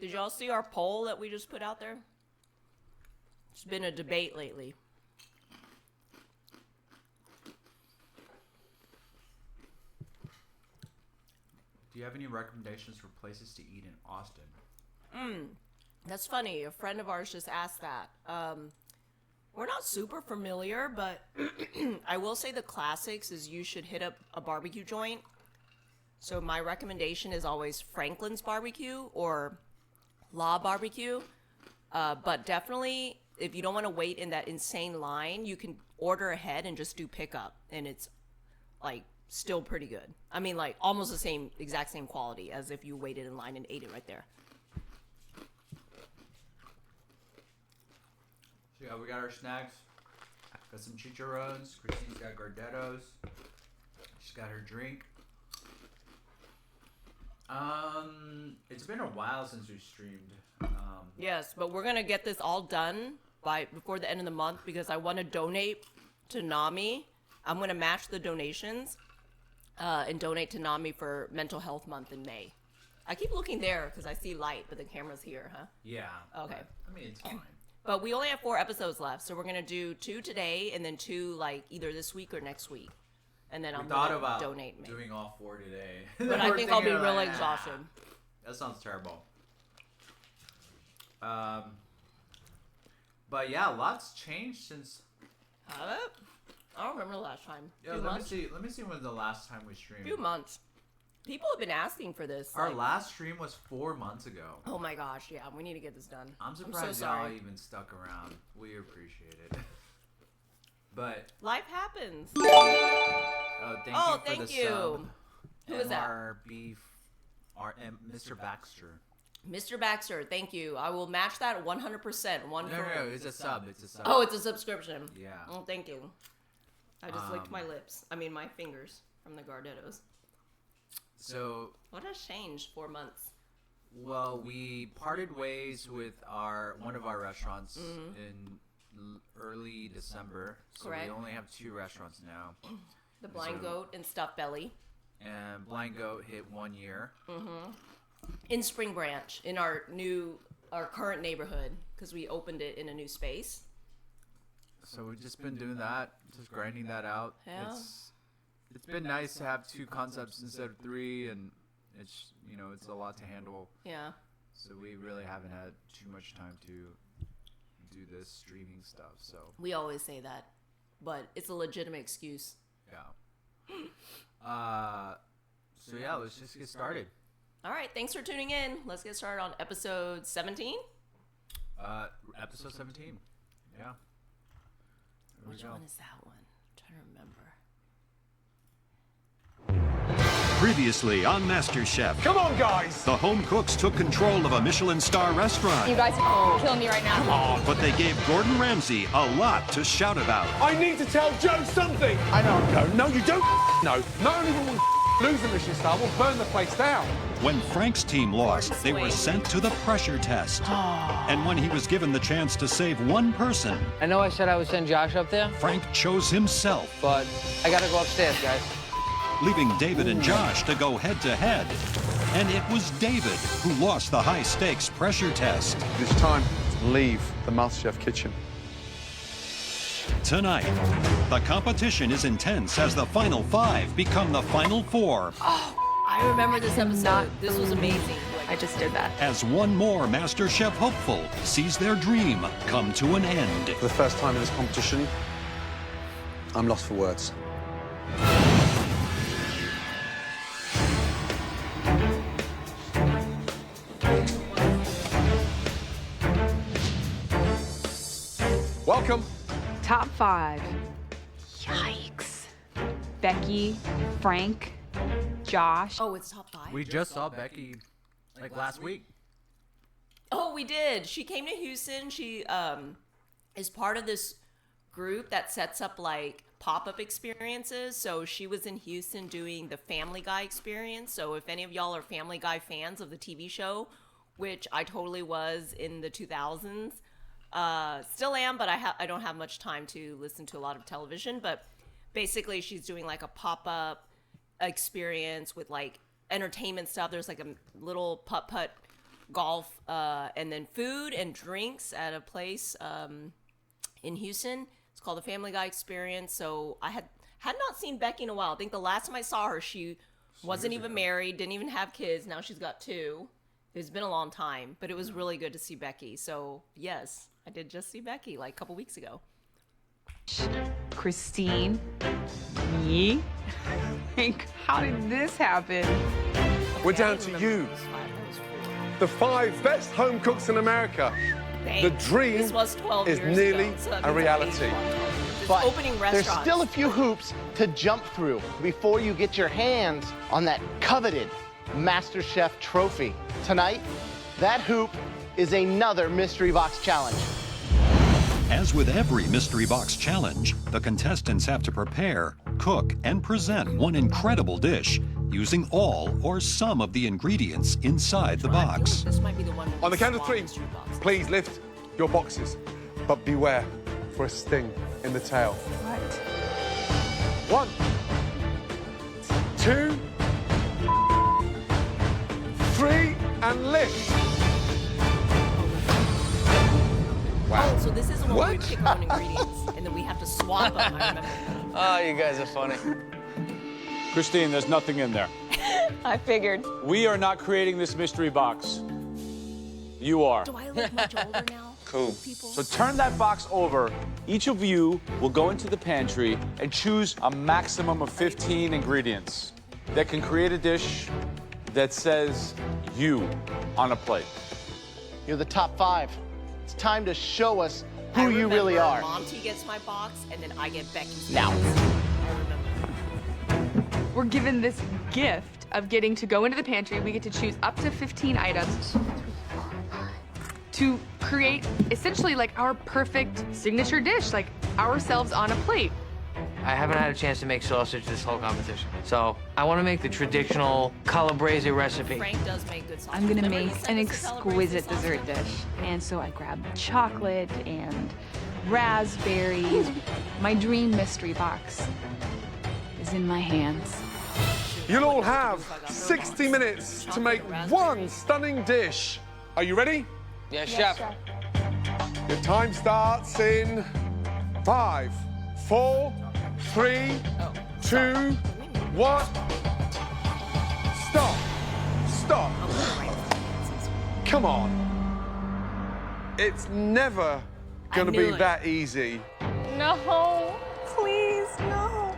Did y'all see our poll that we just put out there? It's been a debate lately. Do you have any recommendations for places to eat in Austin? That's funny. A friend of ours just asked that. We're not super familiar, but I will say the classics is you should hit up a barbecue joint. So my recommendation is always Franklin's Barbecue or La Barbecue. But definitely, if you don't want to wait in that insane line, you can order ahead and just do pickup. And it's like still pretty good. I mean, like almost the exact same quality as if you waited in line and ate it right there. So yeah, we got our snacks. Got some chicharrones. Christine's got Gardettos. She's got her drink. It's been a while since we streamed. Yes, but we're gonna get this all done before the end of the month because I want to donate to NAMI. I'm gonna match the donations and donate to NAMI for Mental Health Month in May. I keep looking there because I see light, but the camera's here, huh? Yeah. Okay. I mean, it's fine. But we only have 4 episodes left, so we're gonna do 2 today and then 2 like either this week or next week, and then I'm gonna donate. Doing all 4 today, but I think I'll be really exhausted. That sounds terrible. But yeah, lots changed since. Have it? I don't remember the last time. Yeah, let me see when the last time we streamed. Few months. People have been asking for this. Our last stream was 4 months ago. Oh my gosh, yeah, we need to get this done. I'm surprised y'all even stuck around. We appreciate it. But life happens. Oh, thank you. Sub. Who is that? Mr. Baxter. Mr. Baxter, thank you. I will match that 100%. No, it's a sub. It's a sub. Oh, it's a subscription. Yeah. Oh, thank you. I just licked my lips. I mean, my fingers from the Gardettos. So what has changed 4 months? Well, we parted ways with one of our restaurants in early December. So Correct. we only have 2 restaurants now. The Blind Goat and Stuffed Belly. And Blind Goat hit 1 year. Mm-hmm. In Spring Branch, in our current neighborhood, because we opened it in a new space. So we've just been doing that, just grinding that out. Yeah. It's been nice to have 2 concepts instead of 3, and it's a lot to handle. Yeah. So we really haven't had too much time to do this streaming stuff. So we always say that, but it's a legitimate excuse. Yeah. So yeah, let's just get started. All right, thanks for tuning in. Let's get started on episode 17. Episode 17. Yeah. Which one is that one? I'm trying to remember. Previously on Masterchef. Come on, guys! The home cooks took control of a Michelin star restaurant. You guys are killing me right now. Come on. But they gave Gordon Ramsay a lot to shout about. I need to tell Joe something! I know I'm going. No, you don't know. Not only will we lose the Michelin star, we'll burn the place down. When Frank's team lost, they were sent to the pressure test. And when he was given the chance to save one person, I know I said I would send Josh up there, Frank chose himself. but I gotta go upstairs, guys. Leaving David and Josh to go head-to-head. And it was David who lost the high-stakes pressure test. It's time to leave the Masterchef kitchen. Tonight, the competition is intense as the final 5 become the final 4. Oh, I remember this episode. This was amazing. I just did that. As one more MasterChef hopeful sees their dream come to an end. For the first time in this competition, I'm lost for words. Welcome. Top 5. Yikes. Becky, Frank, Josh. Oh, it's top 5? We just saw Becky last week. Oh, we did. She came to Houston. She is part of this group that sets up like pop-up experiences. So she was in Houston doing the Family Guy experience. So if any of y'all are Family Guy fans of the TV show, which I totally was in the 2000s, still am, but I don't have much time to listen to a lot of television. But basically she's doing like a pop-up experience with like entertainment stuff. There's like a little putt-putt golf, and then food and drinks at a place in Houston. It's called the Family Guy Experience. So I had not seen Becky in a while. I think the last time I saw her, she wasn't even married, didn't even have kids. Now she's got 2. It's been a long time, but it was really good to see Becky. So yes, I did just see Becky like a couple weeks ago. Christine, me. How did this happen? We're down to you. The 5 best home cooks in America. The dream This was 12 is years nearly ago, so that a means I'm reality. 81. But Opening there's restaurants. still a few hoops to jump through before you get your hands on that coveted Masterchef trophy. Tonight, that hoop is another Mystery Box Challenge. As with every Mystery Box challenge, the contestants have to prepare, cook, and present one incredible dish using all or some of the ingredients inside the I feel box. like this might be the one On the count of 3, mystery box. please lift your boxes, but beware for a sting in the tail. What? 1, 2, 3, and lift. Wow. Oh, so this is the one where we What? pick our own ingredients, and then we have to swap them. I remember. Oh, you guys are funny. Christine, there's nothing in there. I figured. We are not creating this mystery box. You are. Do I look much older now? Cool. People? So turn that box over. Each of you will go into the pantry and choose a maximum of 15 ingredients that can create a dish that says you on a plate. You're the top 5. It's time to show us I who you really remember are. Monty gets my box, and then I get Becky's Now. box. I remember. We're given this gift of getting to go into the pantry. We get to choose up to 15 items to create essentially like our perfect signature dish, like ourselves on a plate. I haven't had a chance to make sausage this whole competition. So I want to make the traditional calabrese recipe. Frank does make good sausage. I'm gonna Remember make he sent an us a calabrese exquisite sausage? dessert dish. And so I grabbed chocolate and raspberries. My dream mystery box is in my hands. You'll all have 60 minutes to make one stunning dish. Are you ready? Yes, chef. Your time starts in 5, 4, 3, 2, 1. Stop. Stop. Come on. It's never gonna knew be it. that easy. No, please, no.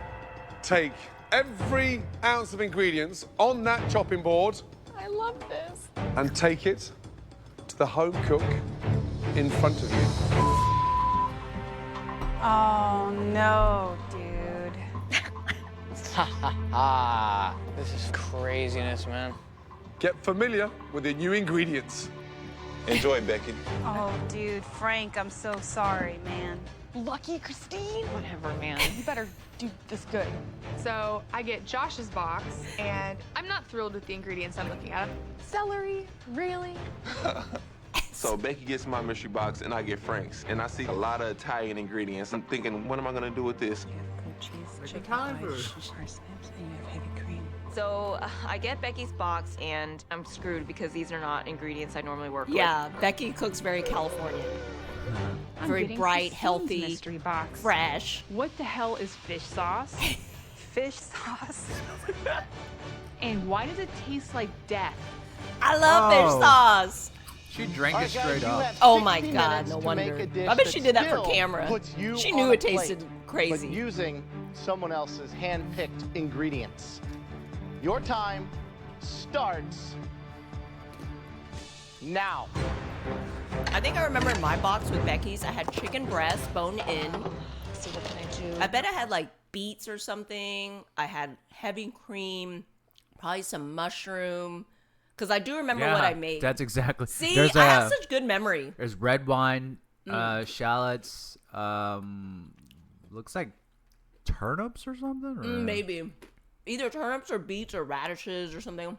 Take every ounce of ingredients on that chopping board I love this. and take it to the home cook in front of you. Oh, no, dude. Ah, this is craziness, man. Get familiar with the new ingredients. Enjoy, Becky. Oh, dude, Frank, I'm so sorry, man. Lucky Christine. Whatever, man. You better do this good. So I get Josh's box, and I'm not thrilled with the ingredients I'm looking at. Celery, really? So Becky gets my mystery box and I get Frank's. And I see a lot of Italian ingredients. I'm thinking, what am I gonna do with this? So I get Becky's box, and I'm screwed because these are not ingredients I normally work Yeah, Becky cooks very Californian. I'm Very getting bright, Christine's healthy, mystery box. fresh. What the hell is fish sauce? Fish sauce. And why does it taste like death? I love fish sauce. She drank All it right, guys, straight you up. have Oh my 60 God, minutes no to wonder. make a dish I bet she that did that for still camera. puts you She on knew a it tasted plate, crazy. But using someone else's hand-picked ingredients. Your time starts now. I think I remember in my box with Becky's, I had chicken breast, bone in. So what can I do? I bet I had like beets or something. I had heavy cream, probably some mushroom. Because I do remember what I made. That's exactly. See, There's I have such good memory. There's red wine, shallots, looks like turnips or something? Or? Maybe. Either turnips or beets or radishes or something.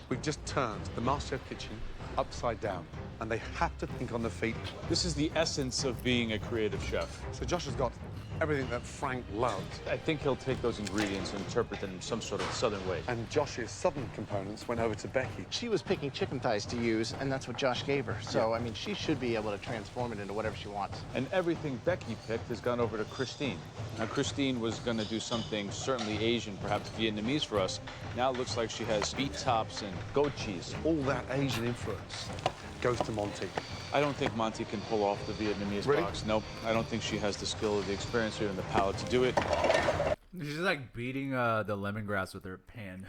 We've just turned the Masterchef kitchen upside down, and they have to think on their feet. This is the essence of being a creative chef. So Josh has got everything that Frank loved. I think he'll take those ingredients and interpret them in some sort of southern way. And Josh's southern components went over to Becky. She was picking chicken thighs to use, and that's what Josh gave her. So, I mean, she should be able to transform it into whatever she wants. And everything Becky picked has gone over to Christine. Now, Christine was going to do something certainly Asian, perhaps Vietnamese for us. Now it looks like she has beet tops and goat cheese. All that Asian influence goes to Monty. I don't think Monty can pull off the Vietnamese Really? box. Nope. I don't think she has the skill or the experience or even the palate to do it. She's like beating the lemongrass with her pan.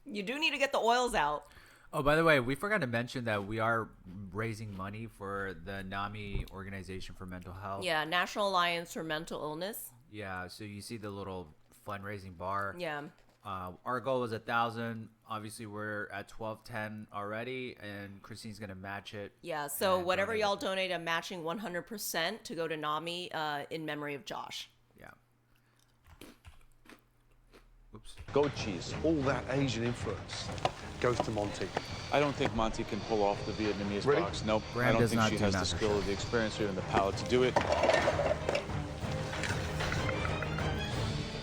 You do need to get the oils out. Oh, by the way, we forgot to mention that we are raising money for the NAMI Organization for Mental Health. Yeah, National Alliance for Mental Illness. Yeah, so you see the little fundraising bar. Yeah. Our goal was 1,000. Obviously, we're at 1,210 already, and Christine's gonna match it. Yeah, so and whatever donate y'all it. donate, I'm matching 100% to go to NAMI in memory of Josh. Yeah. Oops. Goat cheese. All that Asian influence goes to Monty. I don't think Monty can pull off the Vietnamese Really? box. Nope. Graham I don't does think not she do has the Masterchef. skill or the experience or even the palate to do it.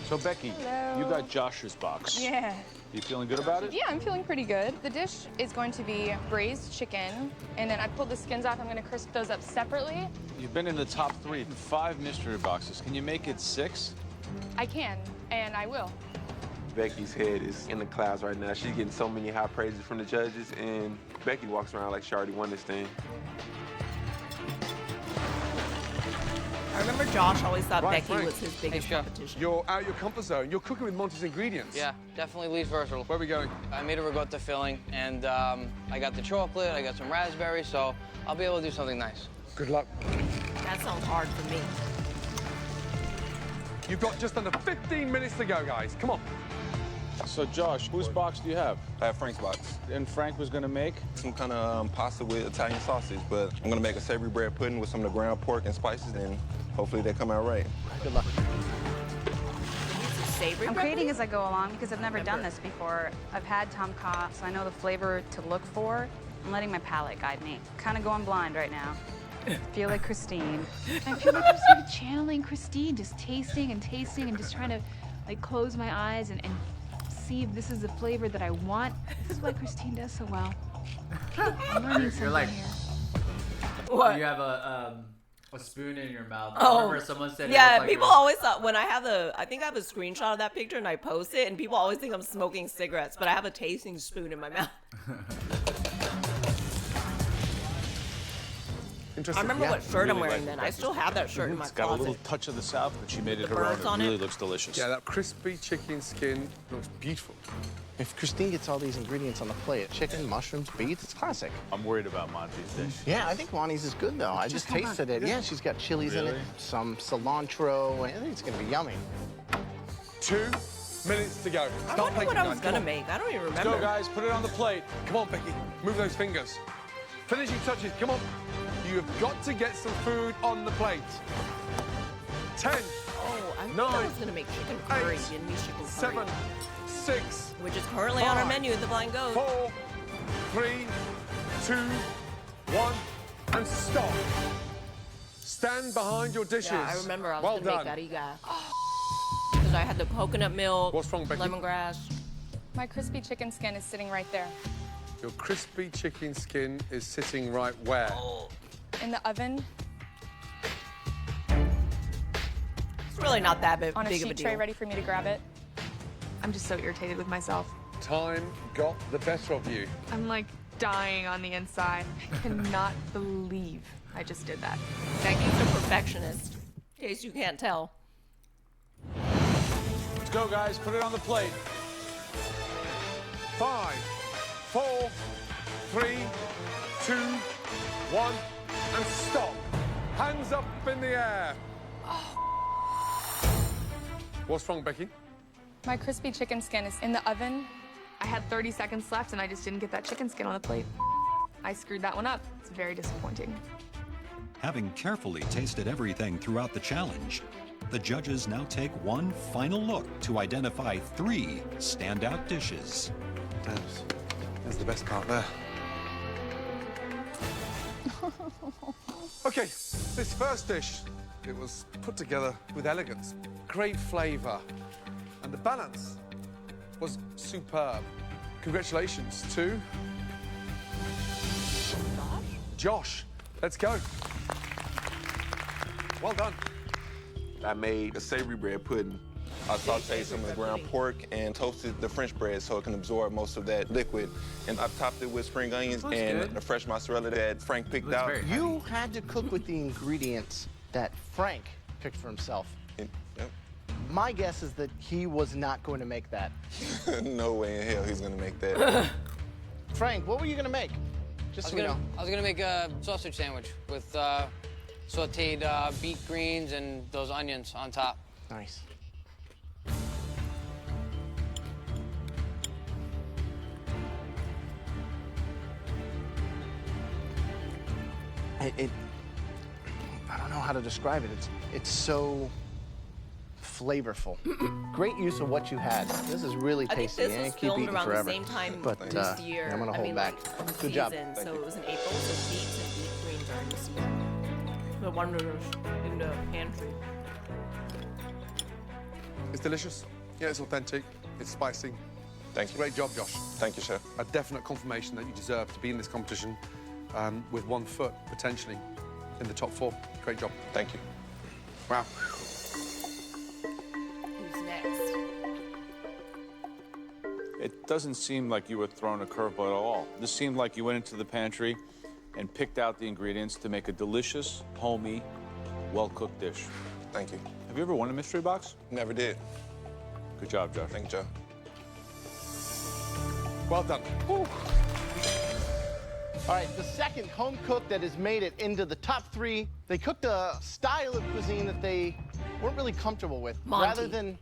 So, Becky, Hello. you got Josh's box. Yeah. You feeling good about it? Yeah, I'm feeling pretty good. The dish is going to be braised chicken, and then I pulled the skins off. I'm going to crisp those up separately. You've been in the top 3 in 5 mystery boxes. Can you make it 6? I can, and I will. Becky's head is in the clouds right now. She's getting so many high praises from the judges, and Becky walks around like she already won this thing. I remember Josh always thought Right, Becky Frank. was his biggest Joe. competition. You're out your comfort zone. You're cooking with Monty's ingredients. Yeah, definitely least versatile. Where are we going? I made a ricotta filling, and I got the chocolate, I got some raspberries, so I'll be able to do something nice. Good luck. That sounds hard for me. You've got just under 15 minutes to go, guys. Come on. So, Josh, whose box do you have? I have Frank's box. And Frank was going to make? Some kind of pasta with Italian sausage, but I'm gonna make a savory bread pudding with some of the ground pork and spices, and hopefully they come out right. Good luck. It's a savory I'm bread creating pudding? as I go along because I've never done this before. I've had tom kha, so I know the flavor to look for. I'm letting my palate guide me. Kind of going blind right now. Feel like Christine. I feel like I'm sort of channeling Christine, just tasting and just trying to like close my eyes and see if this is the flavor that I want. This is what Christine does so well. I'm learning something like- here. What? You have a spoon in your mouth. Oh, Remember someone said it yeah. looked like People you're- always thought when I have I think I have a screenshot of that picture and I post it, and people always think I'm smoking cigarettes, but I have a tasting spoon in my mouth. Interesting. I remember Yeah, what shirt I'm really wearing like then. I still have that shirt in my It's got a closet. little touch of the South, but she made it The her own. birds on It really it. looks delicious. Yeah, that crispy chicken skin looks beautiful. If Christine gets all these ingredients on the plate, chicken, mushrooms, beets, it's classic. I'm worried about Monty's dish. Yeah, I think Monty's is good, though. I just tasted it. Yeah, she's got chilies in it, Really? some cilantro. I think it's going to be yummy. 2 minutes to go. I Start wonder plating, what I guys. was Come gonna on. make. I don't even Let's remember. go, guys. Put it on the plate. Come on, Becky. Move those fingers. Finishing touches. Come on. You've got to get some food on the plate. 10, Oh, I think 9, I was gonna make chicken curry, 8, Vietnamese chicken curry, 7, 6, which is currently on our 5, menu at the Blind Goat. 4, 3, 2, 1, and stop. Stand behind your dishes. Yeah, I remember I was well gonna done. make that because I had the coconut milk, What's wrong, Becky? lemongrass. My crispy chicken skin is sitting right there Your crispy chicken skin is sitting right where? in the oven It's really not that big, on a big of a sheet deal. tray ready for me to grab it. I'm just so irritated with myself. Time got the better of you. I'm like dying on the inside. I cannot believe I just did that. Becky's a perfectionist, in case you can't tell. Let's go, guys. Put it on the plate. 5, 4, 3, 2, 1, and stop. Hands up in the air. What's wrong, Becky? My crispy chicken skin is in the oven. I had 30 seconds left and I just didn't get that chicken skin on the plate. I screwed that one up. It's very disappointing. Having carefully tasted everything throughout the challenge, the judges now take one final look to identify 3 standout dishes. There's the best part there. Okay, this first dish It was put together with elegance, great flavor, and the balance was superb. Congratulations to Josh. Let's go. Well done. I made a savory bread pudding. I sauteed some of the ground pork and toasted the French bread so it can absorb most of that liquid. And I've topped it with spring onions and the fresh mozzarella that Frank picked out. You had to cook with the ingredients that Frank picked for himself. Yep. My guess is that he was not going to make that. No way in hell he's gonna make that. Frank, what were you gonna make? Just so we know. I was gonna make a sausage sandwich with sauteed beet greens and those onions on top. Nice. I don't know how to describe it. It's so flavorful. Great use of what you had. This is really I think tasty. this was Keep filmed eating around forever. the same time But this year. I'm gonna I hold mean, back. Like, Good job. season, so it was in April, so beets and beet greens are in the season. The wonders in the pantry. It's delicious. Yeah, it's authentic. It's spicy. Thank you. Great job, Josh. Thank you, chef. A definite confirmation that you deserve to be in this competition with 1 foot potentially in the top 4. Great job. Thank you. Wow. Who's next? It doesn't seem like you were thrown a curveball at all. This seemed like you went into the pantry and picked out the ingredients to make a delicious, homey, well-cooked dish. Thank you. Have you ever won a mystery box? Never did. Good job, Josh. Thank you, Joe. Well done. All right, the second home cook that has made it into the top 3. They cooked a style of cuisine that they weren't really comfortable with. Monty. Rather than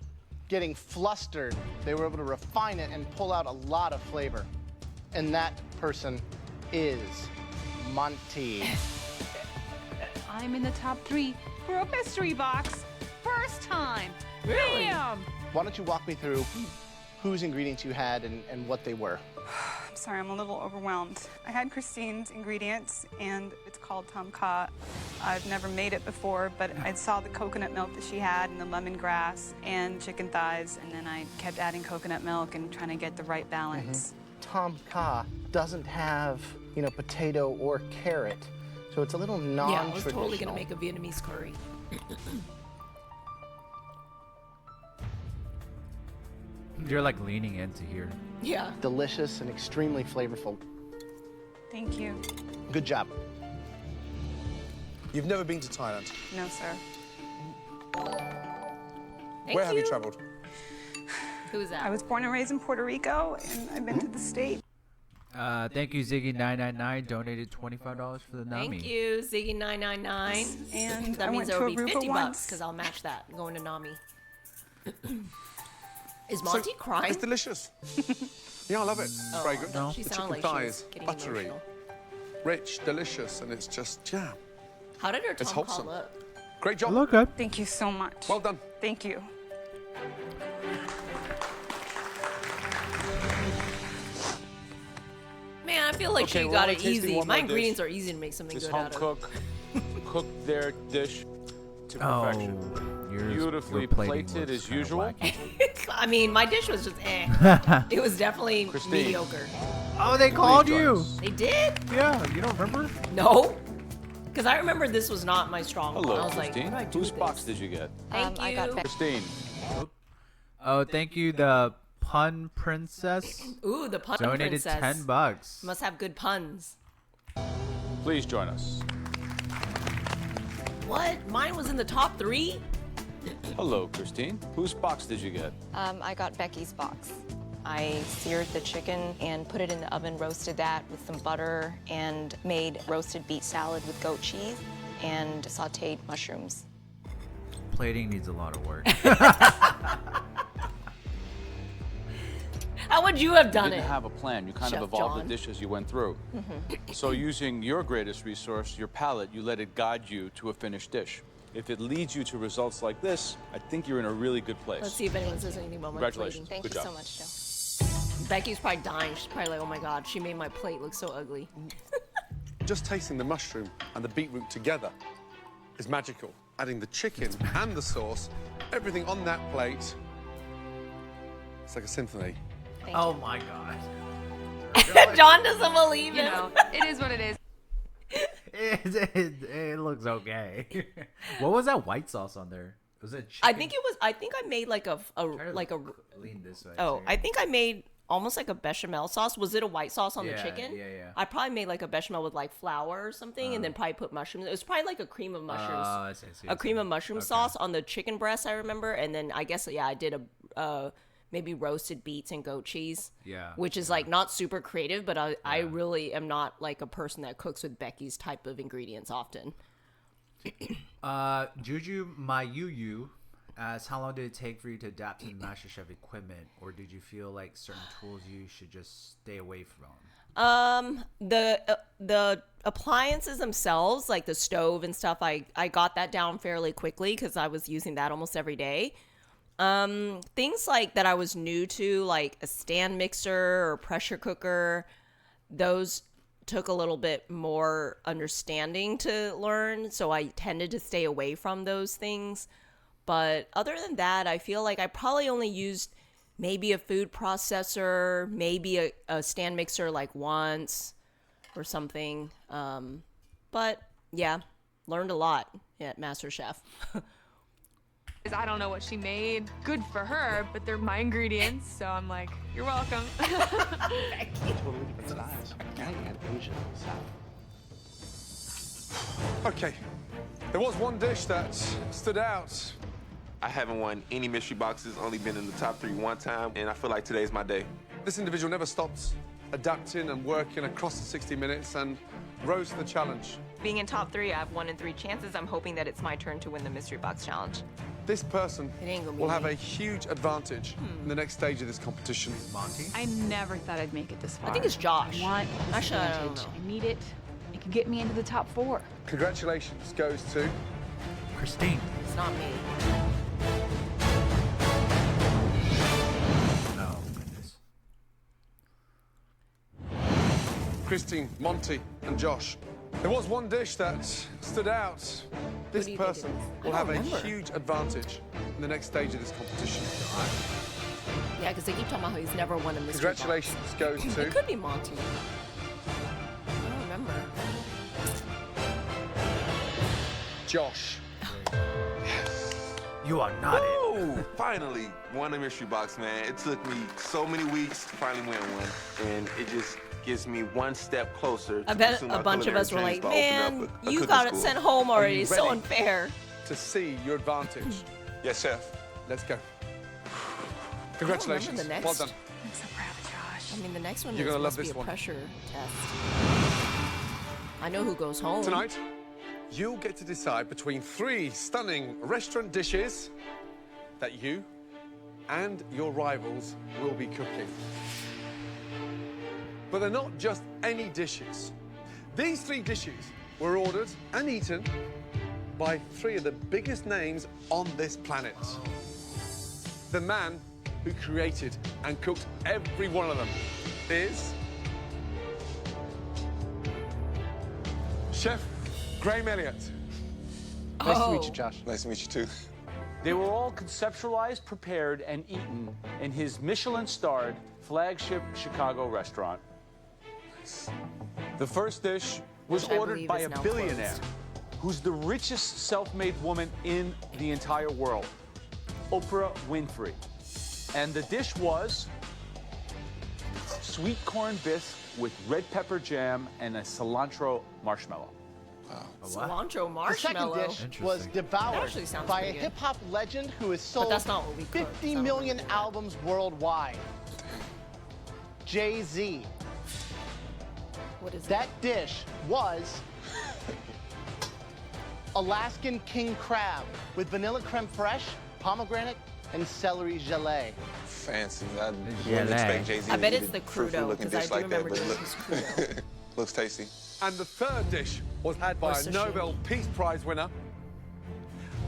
getting flustered, they were able to refine it and pull out a lot of flavor. And that person is Monty. I'm in the top 3 for a mystery box. First time. Really? Bam! Why don't you walk me through whose ingredients you had and what they were? I'm sorry, I'm a little overwhelmed. I had Christine's ingredients, and it's called tom kha. I've never made it before, but I saw the coconut milk that she had and the lemongrass and chicken thighs, and then I kept adding coconut milk and trying to get the right balance. Tom kha doesn't have, potato or carrot, so it's a little Yeah, non-traditional. I was totally gonna make a Vietnamese curry. You're like leaning into here. Yeah. Delicious and extremely flavorful. Thank you. Good job. You've never been to Thailand. No, sir. Where have you traveled? Who is that? I was born and raised in Puerto Rico, and I've been to the States. Thank you, Ziggy999 donated $25 for the Nami. Thank you, Ziggy999. And that I means went there to will be Aruba 50 bucks once. because I'll match that going to Nami. Is Monty crying? It's delicious. Yeah, I love it. Oh, Fragrant. no. She The sounded chicken like she was thighs, getting buttery, emotional. rich, delicious, and it's just, yeah. How did her It's tongue wholesome. call up? Great job. Look good. Thank you so much. Well done. Thank you. Man, I feel like Okay, she we're got only it tasting easy. one My more dish. ingredients are easy to make something This good home out of. cook cooked their dish to perfection. Yours, Beautifully your plating plated looks as kinda usual. wacky. I mean, my dish was just eh. It was definitely Christine. mediocre. Oh, they called join you. us. They did? Yeah, you don't remember? No. Because I remember this was not my strong one. I Hello, was like, Christine. what do I do Whose with box this? did you get? Thank I you. got Christine. Oh, thank you, the Pun Princess. Ooh, the pun Donated princess. $10. Must have good puns. Please join us. What? Mine was in the top 3? Hello, Christine. Whose box did you get? I got Becky's box. I seared the chicken and put it in the oven, roasted that with some butter, and made roasted beet salad with goat cheese and sauteed mushrooms. Plating needs a lot of work. How would you have You done didn't it? have a plan. You kind Chef of evolved John. the dish as you went through. So using your greatest resource, your palate, you let it guide you to a finished dish. If it leads you to results like this, I think you're in a really good place. Let's see if anyone says anything about my Congratulations. plating. Thank Good you job. so much, Joe. Becky's probably dying. She's probably like, oh my God, she made my plate look so ugly. Just tasting the mushroom and the beetroot together is magical. adding the chicken and the sauce, everything on that plate. It's like a symphony. Oh my god. John doesn't believe You him. know, it is what it is. It looks okay. What was that white sauce on there? Was it chicken? I think it was. I think I made like a lean this way. Oh, too. I think I made almost like a bechamel sauce. Was it a white sauce on the Yeah, chicken? yeah. I probably made like a bechamel with like flour or something, and then probably put mushrooms. It was probably like a cream of mushrooms. I see, a cream of mushroom sauce on the chicken breast. I remember, and then I guess I did a maybe roasted beets and goat cheese. Yeah. Which is like not super creative, but I really am not like a person that cooks with Becky's type of ingredients often. Juju Mayuyu asks, how long did it take for you to adapt to the MasterChef equipment, or did you feel like certain tools you should just stay away from? The appliances themselves, like the stove and stuff, I got that down fairly quickly because I was using that almost every day. Things like that I was new to, like a stand mixer or pressure cooker, those took a little bit more understanding to learn, so I tended to stay away from those things. But other than that, I feel like I probably only used maybe a food processor, maybe a stand mixer like once or something. But yeah, learned a lot at MasterChef. I don't know what she made. Good for her, but they're my ingredients, so I'm like, you're welcome. Totally different size. And Asian style. Okay, there was one dish that stood out. I haven't won any mystery boxes, only been in the top 3 one time, and I feel like today's my day. This individual never stopped adapting and working across the 60 minutes and rose to the challenge. Being in top 3, I have 1 in 3 chances. I'm hoping that it's my turn to win the mystery box challenge. This person It ain't gonna be will have me. a huge advantage in the next stage of this competition. Monty? I never thought I'd make it this far. I think it's Josh. I want this Actually, I don't advantage. know. I need it. It could get me into the top 4. Congratulations goes to Christine. It's not me. Oh, goodness. Christine, Monty, and Josh. There was one dish that stood out. This do you think it person is? I will don't have remember. a huge advantage in the next stage of this competition. Yeah, because they keep talking about how he's never won a mystery box. Congratulations goes It to could be Monty. I don't remember. Josh. You are not it. Ooh, finally won a mystery box, man. It took me so many weeks to finally win one, and it just gives me one step closer to I bet pursue a my bunch of culinary us were dreams like, by opening man, up a you cooking got it school." sent home already. you It's so ready? unfair. To see your advantage. Yes, chef. Let's go. Congratulations. the next. Well done. I'm so proud of Josh. I mean, the next one You're is gonna love supposed to this be a one. pressure test. I know who goes home. Tonight, you'll get to decide between 3 stunning restaurant dishes that you and your rivals will be cooking. But they're not just any dishes. These 3 dishes were ordered and eaten by 3 of the biggest names on this planet. The man who created and cooked every one of them is Chef Graham Elliott. Nice to meet you, Josh. Nice to meet you, too. They were all conceptualized, prepared, and eaten in his Michelin-starred flagship Chicago restaurant. The first dish was Which I ordered believe by is a now billionaire closed. who's the richest self-made woman in the entire world, Oprah Winfrey. And the dish was sweet corn bisque with red pepper jam and a cilantro marshmallow. Cilantro The second marshmallow. dish was That devoured actually sounds by a pretty good. hip-hop legend who has sold that's not what we cooked. 50 It's not million what we did. albums worldwide. Jay-Z. What is That dish was Alaskan king crab with vanilla creme fraiche, pomegranate, and celery gelée. Fancy. I Gelée. wouldn't expect Jay-Z I to bet eat it's a the fruitful crudo, looking 'cause I dish do like that, remember but it doing looks, his looks tasty. And the third dish was had by Or a sashimi. Nobel Peace Prize winner,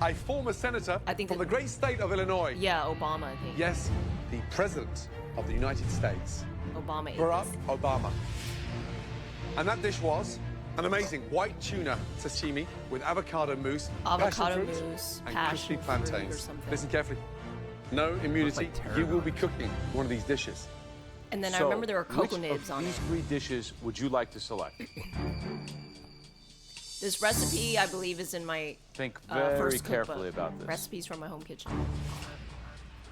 a former senator I think from the that- great state of Illinois. Yeah, Obama, I think. Yes, the President of the United States, Obama ate Barack this. Obama. And that dish was An amazing white tuna sashimi with avocado mousse, Avocado passion fruit, mousse, and passion crispy fruit or plantains. something. Listen carefully. No immunity. like You will be tarragon. cooking one of these dishes. And then I So, remember there were cocoa which nibs of on these it. 3 dishes would you like to select? This recipe, I believe, is in my Think very first carefully cookbook. about this. Recipes from my home kitchen.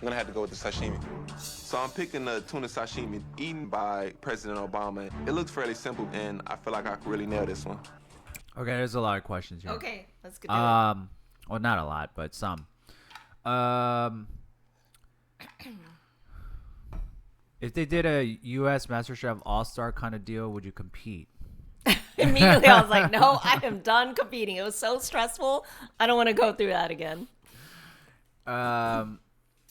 I'm gonna have to go with the sashimi. So I'm picking the tuna sashimi eaten by President Obama. It looks fairly simple, and I feel like I could really nail this one. Okay, there's a lot of questions here. Okay, let's get Well, not a lot, but some. If they did a U.S. MasterChef All-Star kind of deal, would you compete? Immediately, I was like, no, I am done competing. It was so stressful. I don't want to go through that again.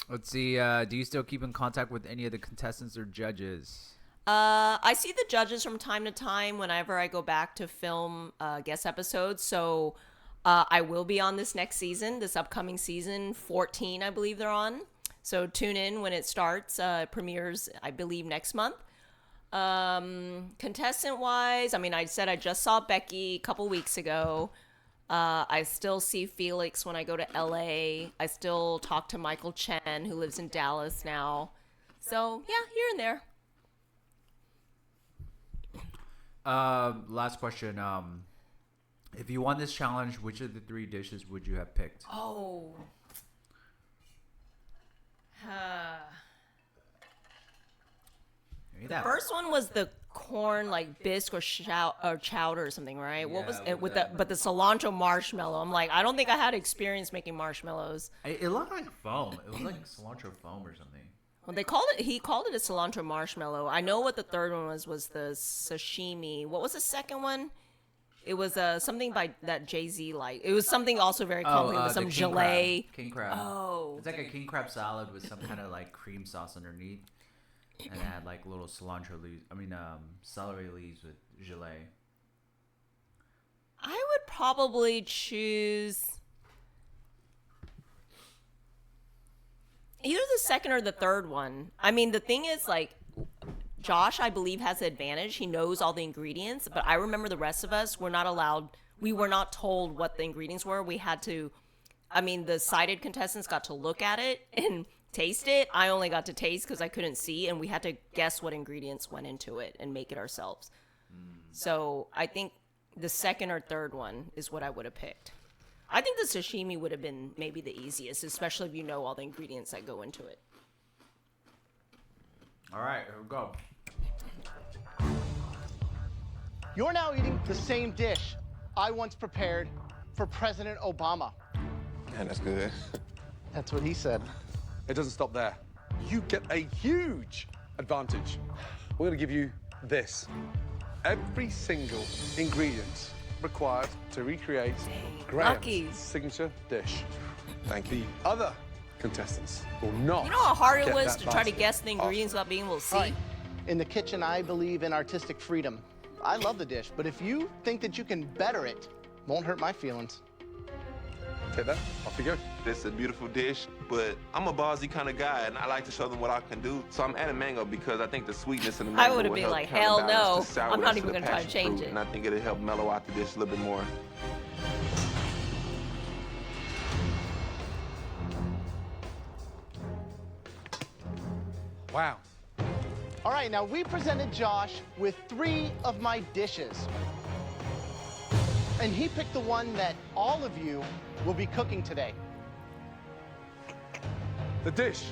Let's see. Do you still keep in contact with any of the contestants or judges? I see the judges from time to time whenever I go back to film guest episodes. So I will be on this next season, this upcoming season 14, I believe they're on. So tune in when it starts. It premieres, I believe, next month. Contestant wise, I mean, I said I just saw Becky a couple weeks ago. I still see Felix when I go to LA. I still talk to Michael Chen, who lives in Dallas now. So yeah, here and there. Last question. If you won this challenge, which of the 3 dishes would you have picked? Oh. Maybe The that first one was the corn like bisque or chowder or something, right? What was Yeah, it with the cilantro marshmallow? I'm like, I don't think I had experience making marshmallows. It looked like foam. It was like cilantro foam or something. Well, he called it a cilantro marshmallow. I know what the third one was the sashimi. What was the second one? It was something by that Jay-Z like. It was something also very complicated with some the king gelée. crab. King crab. Oh. It's like a king crab salad with some kind of like cream sauce underneath. And it had like little cilantro leaves. Celery leaves with gelée. I would probably choose either the second or the third one. I mean, the thing is, like, Josh, I believe, has the advantage. He knows all the ingredients, but I remember the rest of us were not allowed. We were not told what the ingredients were. We had to. I mean, the sighted contestants got to look at it and taste it. I only got to taste because I couldn't see, and we had to guess what ingredients went into it and make it ourselves. So I think the second or third one is what I would have picked. I think the sashimi would have been maybe the easiest, especially if you know all the ingredients that go into it. All right, here we go. You're now eating the same dish I once prepared for President Obama. Man, that's good. That's what he said. It doesn't stop there. You get a huge advantage. We're going to give you this. Every single ingredient required to recreate Graham's Luckies. signature dish. Thank you. The other contestants will not. You know how hard it get was that to try to basket. guess the ingredients without being able to see? All right. In the kitchen, I believe in artistic freedom. I love the dish, but if you think that you can better it, won't hurt my feelings. Take that. Off you go. It's a beautiful dish, but I'm a ballsy kind of guy, and I like to show them what I can do. So I'm adding mango because I think the sweetness in the mango I would've will been help like, counterbalance hell no. the sourness I'm not of even the gonna try to passion change fruit, it. And I think it'll help mellow out the dish a little bit more. Wow. All right, now we presented Josh with 3 of my dishes. And he picked the one that all of you will be cooking today. The dish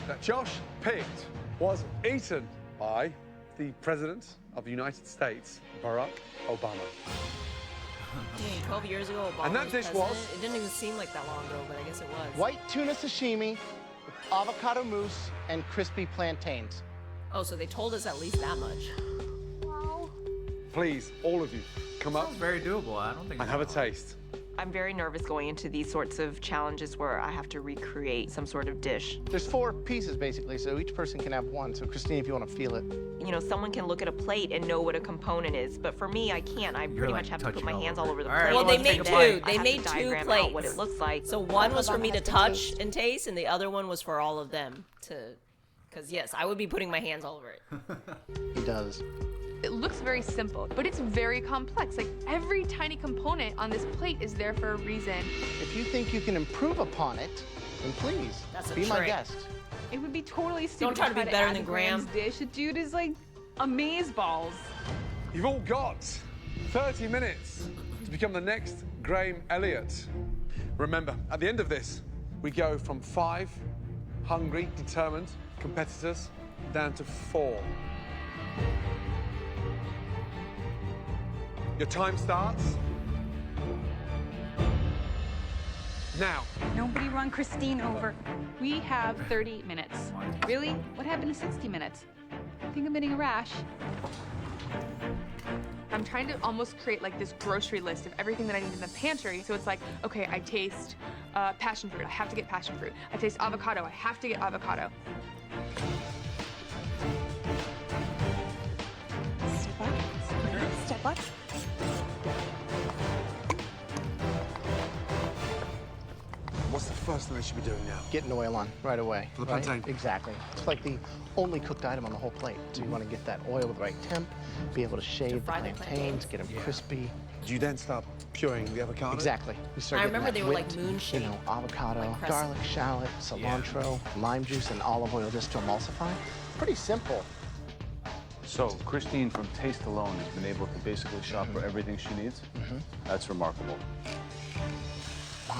that Josh picked was eaten by the President of the United States, Barack Obama. Dang, 12 years ago, Obama And that was dish president. was- It didn't even seem like that long ago, but I guess it was. White tuna sashimi, with avocado mousse, and crispy plantains. Oh, so they told us at least that much. Please, all of you, come up Sounds very doable. I don't think. and have a taste. I'm very nervous going into these sorts of challenges where I have to recreate some sort of dish. There's 4 pieces, basically, so each person can have one. So, Christine, if you want to feel it. You know, someone can look at a plate and know what a component is, but for me, I can't. I pretty like much have to put touching my all hands over all it. over the All right, plate. Well, they let's made take a two. bite. They I made have to 2 diagram plates. out what it looks like. So one was for me to touch and taste, and the other one was for all of them to. Because yes, I would be putting my hands all over it. He does. It looks very simple, but it's very complex. Like every tiny component on this plate is there for a reason. If you think you can improve upon it, then please That's a be my trick. guest. It would be totally stupid Don't try to be better add than Graham's Graham. dish. The dude is like amazeballs. You've all got 30 minutes to become the next Graham Elliott. Remember, at the end of this, we go from 5 hungry, determined competitors down to 4. Your time starts now. Nobody run Christine over. We have 30 minutes. Really? What happened to 60 minutes? I think I'm getting a rash. I'm trying to almost create like this grocery list of everything that I need in the pantry. So it's like, okay, I taste passion fruit. I have to get passion fruit. I taste avocado. I have to get avocado. Step up. Step up. What's the first thing they should be doing now? Getting oil on right away. For the right? plantain? Exactly. It's like the only cooked item on the whole plate. So you want to get that oil with the right temp, be able to shave the fry the plantains, get them crispy. Do you then start pureeing the avocado? Exactly. You start I getting remember that they were like whipped, moon shaped. You know, avocado, like crescent. garlic, shallot, cilantro, lime juice, and olive oil just to emulsify. Pretty simple. So Christine, from taste alone, has been able to basically shop for everything she needs. That's remarkable.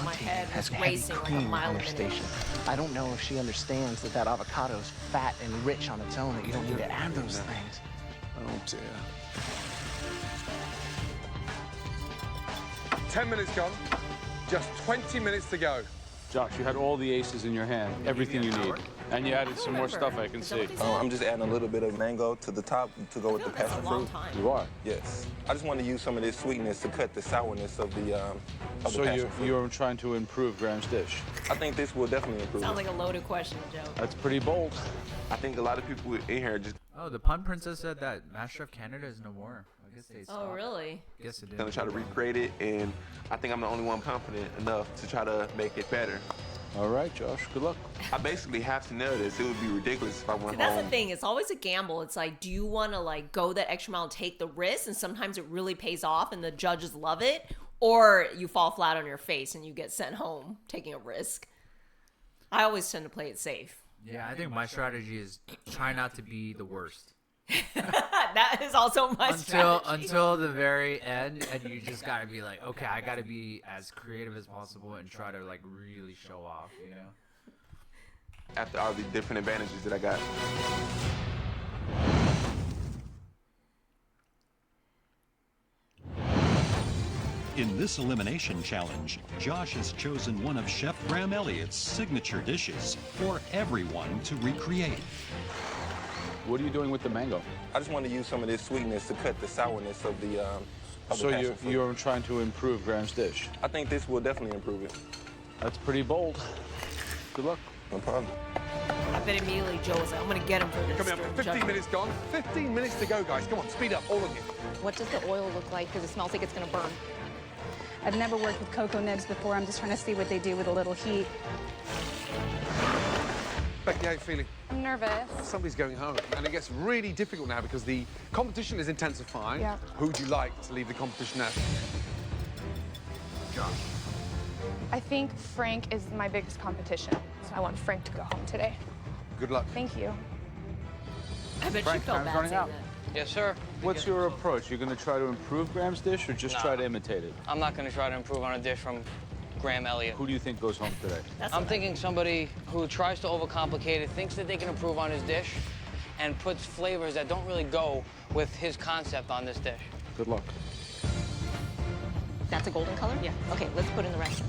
My head has was heavy racing like a cream mile on a her minute. station. I don't know if she understands that that avocado is fat and rich on its own, that you don't need to add those things. Oh dear. 10 minutes gone. Just 20 minutes to go. Josh, you had all the aces in your hand, everything you need. And you added some more remember. stuff I can Is that see. what they said? I'm just adding a little bit of mango to the top to go with the That's a passion long fruit. time. You are. Yes. I just want to use some of this sweetness to cut the sourness of the So passion fruit. you're trying to improve Graham's dish. I think this will definitely improve. Sounds like a loaded question, Joe. That's pretty bold. I think a lot of people in here just Oh, the Pun Princess said that Masterchef Canada is no more. I guess they stopped. Oh, really? Guess it did. gonna try to recreate it, and I think I'm the only one confident enough to try to make it better. All right, Josh, good luck. I basically have to nail this. It would be ridiculous if I went See, that's home. the thing. It's always a gamble. It's like, do you want to like go that extra mile and take the risk? And sometimes it really pays off, and the judges love it, or you fall flat on your face and you get sent home taking a risk. I always tend to play it safe. Yeah, I think my strategy is try not to be the worst. That is also my strategy. Until the very end, and you just gotta be like, okay, I gotta be as creative as possible and try to like really show off, you know. After all the different advantages that I got. In this elimination challenge, Josh has chosen one of Chef Graham Elliott's signature dishes for everyone to recreate. What are you doing with the mango? I just want to use some of this sweetness to cut the sourness of the So passion fruit. you're trying to improve Graham's dish. I think this will definitely improve it. That's pretty bold. Good luck. No problem. I bet immediately Joe was like, I'm going to get him for this. Coming up, during 15 judgment. minutes gone. 15 minutes to go, guys. Come on, speed up, all of you. What does the oil look like? Because it smells like it's going to burn. I've never worked with cocoa nibs before. I'm just trying to see what they do with a little heat. Becky, how you feeling? I'm nervous. Somebody's going home, and it gets really difficult now because the competition is intensifying. Yeah. Who would you like to leave the competition at? Josh. I think Frank is my biggest competition, so I want Frank to go home today. Good luck. Thank you. I bet Frank, you felt time's bad running saying out. that. Yes, sir. What's your approach? You're going to try to improve Graham's dish or just try to imitate it? I'm not going to try to improve on a dish from Graham Elliott. Who do you think goes home today? I'm thinking somebody who tries to overcomplicate it, thinks that they can improve on his dish, and puts flavors that don't really go with his concept on this dish. Good luck. That's a golden color? Yeah. Okay, let's put in the rest.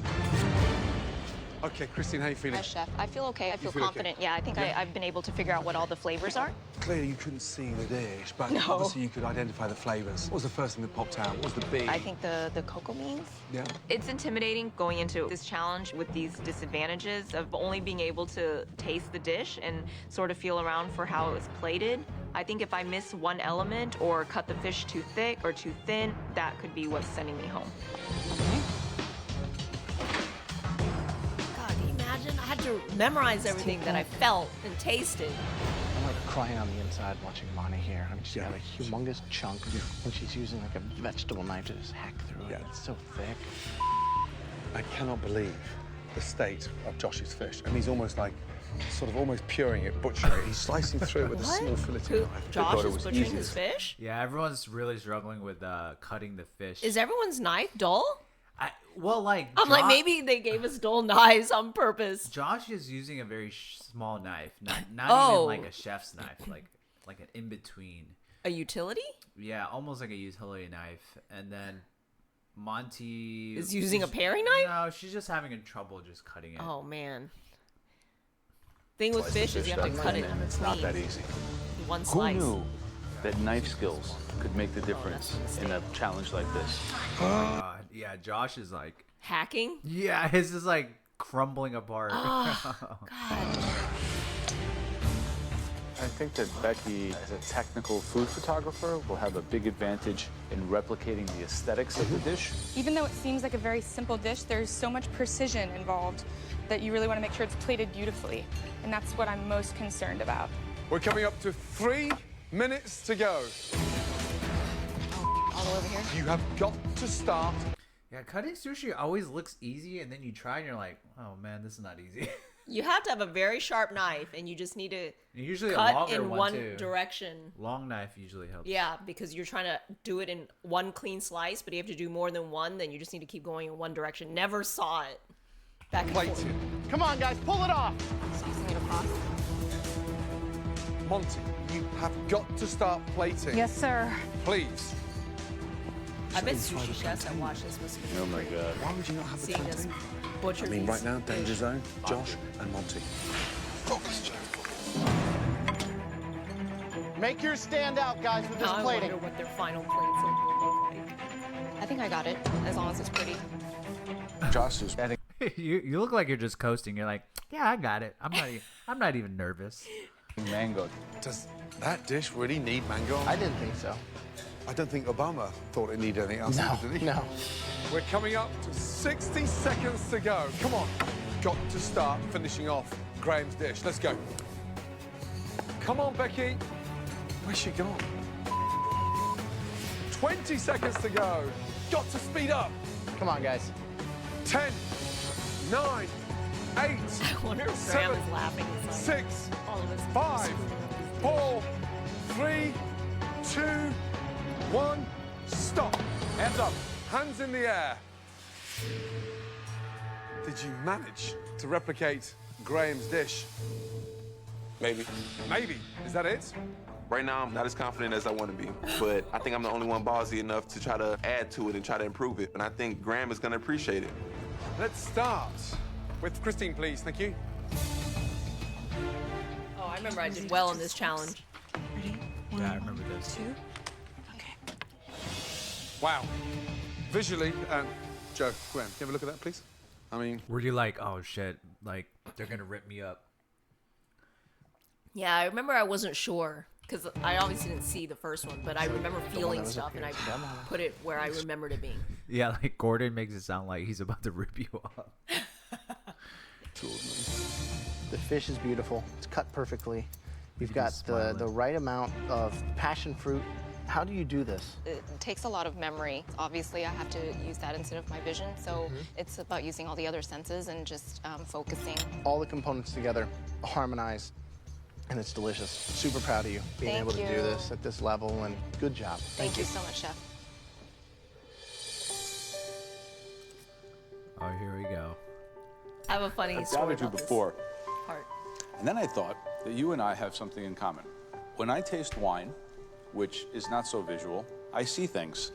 Okay, Christine, how you feeling? Yes, chef. I feel okay. I feel feel okay? confident. Yeah, I think I've been able to figure out what all the flavors are. Clearly, you couldn't see the dish, but No. obviously you could identify the flavors. What was the first thing that popped out? What was the big? I think the cocoa beans. Yeah. It's intimidating going into this challenge with these disadvantages of only being able to taste the dish and sort of feel around for how it was plated. I think if I miss one element or cut the fish too thick or too thin, that could be what's sending me home. God, can you imagine? I had to memorize everything that I felt and tasted. I'm like crying on the inside watching Monty here. I mean, she's got a humongous chunk, and she's using like a vegetable knife to just hack through it. It's so thick. I cannot believe the state of Josh's fish. And he's almost like, sort of almost puring it, butchering it. He's slicing through it with a small filleting knife. Josh is butchering his fish? Yeah, everyone's really struggling with cutting the fish. Is everyone's knife dull? I'm like, maybe they gave us dull knives on purpose. Josh is using a very small knife, not Oh. even like a chef's knife, like an in between. A utility? Yeah, almost like a utility knife. And then Monty is using a paring knife? No, she's just having trouble just cutting it. Oh man. Thing with fish is you have to cut it and it's not that easy. One slice. Who knew that knife skills could make the difference in a challenge like this? God. Yeah, Josh is like hacking. Yeah, his is like crumbling apart. Oh, God. I think that Becky, as a technical food photographer, will have a big advantage in replicating the aesthetics of the dish. Even though it seems like a very simple dish, there's so much precision involved that you really want to make sure it's plated beautifully. And that's what I'm most concerned about. We're coming up to 3 minutes to go. All the way over here? You have got to start. Yeah, cutting sushi always looks easy, and then you try and you're like, oh man, this is not easy. You have to have a very sharp knife, and you just need to usually a cut longer in one, one too. direction. Long knife usually helps. Yeah, because you're trying to do it in one clean slice, but you have to do more than one, then you just need to keep going in one direction. Never saw it. Back and forth. Come on, guys, pull it off. Saucing it across. Monty, you have got to start plating. Yes, sir. Please. I bet sushi chefs that watch this must be Oh my God. Why would you not have the seeing this plantain? butcher. I mean, these right now, danger fish. zone, Josh and Monty. Focus, Make yours stand out, guys, with this Now I plating. wonder what their final plates will look like. I think I got it, as long as it's pretty. Josh is you look like you're just coasting. You're like, yeah, I got it. I'm not even nervous. mango. Does that dish really need mango? I didn't think so. I don't think Obama thought it needed anything else. No, did he? no. We're coming up to 60 seconds to go. Come on. Got to start finishing off Graham's dish. Let's go. Come on, Becky. Where's she gone? 20 seconds to go. Got to speed up. Come on, guys. 10, 9, 8, I wonder if 7, Graham is laughing. It's like 6, all of us 5, 4, 3, 2, 1. Stop. Hands up. Hands in the air. Did you manage to replicate Graham's dish? Maybe. Maybe. Is that it? Right now, I'm not as confident as I want to be, but I think I'm the only one ballsy enough to try to add to it and try to improve it. And I think Graham is going to appreciate it. Let's start with Christine, please. Thank you. Oh, I remember I did well in this challenge. Ready? Yeah, I remember this. 2. Okay. Wow. Visually, Joe, Graham, can you have a look at that, please? I mean, Were you like, oh shit, like they're gonna rip me up? Yeah, I remember I wasn't sure because I obviously didn't see the first one, but I remember feeling stuff and I put it where I remembered it being. Yeah, like Gordon makes it sound like he's about to rip you up. The fish is beautiful. It's cut perfectly. You've got the right amount of passion fruit. How do you do this? It takes a lot of memory. Obviously, I have to use that instead of my vision, so it's about using all the other senses and just focusing. All the components together, harmonized, and it's delicious. Super proud of you being Thank able to do you. this at this level, and good job. Thank you so much, Chef. Oh, here we go. I have a funny I've story doubted you about before, this part. and then I thought that you and I have something in common. When I taste wine, which is not so visual, I see things.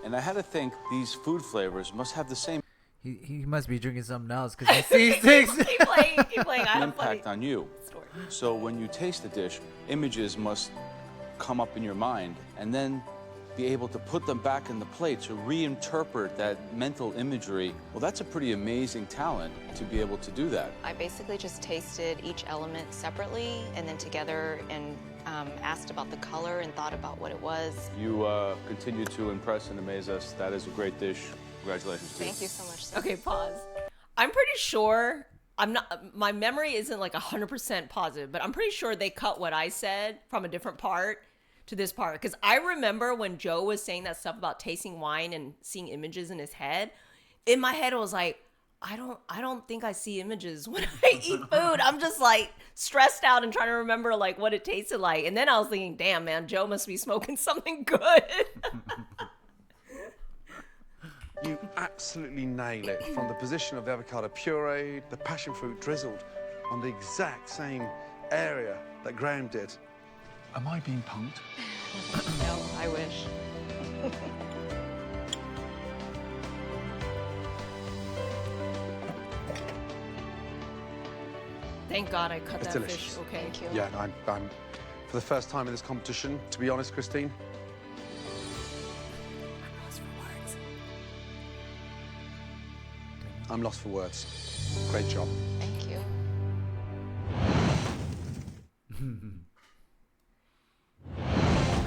And I had to think these food flavors must have the same He must be drinking something else because he sees things. Keep playing, keep playing. I have a funny impact on you. story. So when you taste the dish, images must come up in your mind and then be able to put them back in the plate to reinterpret that mental imagery. Well, that's a pretty amazing talent to be able to do that. I basically just tasted each element separately and then together and asked about the color and thought about what it was. You continue to impress and amaze us. That is a great dish. Congratulations to you. Thank you so much. Okay, pause. I'm pretty sure I'm not, my memory isn't like 100% positive, but I'm pretty sure they cut what I said from a different part to this part. Because I remember when Joe was saying that stuff about tasting wine and seeing images in his head. In my head, it was like, I don't think I see images when I eat food. I'm just like stressed out and trying to remember like what it tasted like. And then I was thinking, damn, man, Joe must be smoking something good. You absolutely nail it. From the position of the avocado puree, the passion fruit drizzled on the exact same area that Graham did. Am I being punked? No, I wish. Thank God I cut It's that delicious. fish. Okay. Thank you. Yeah, I'm for the first time in this competition, to be honest, Christine, I'm lost for words. Great job. Thank you.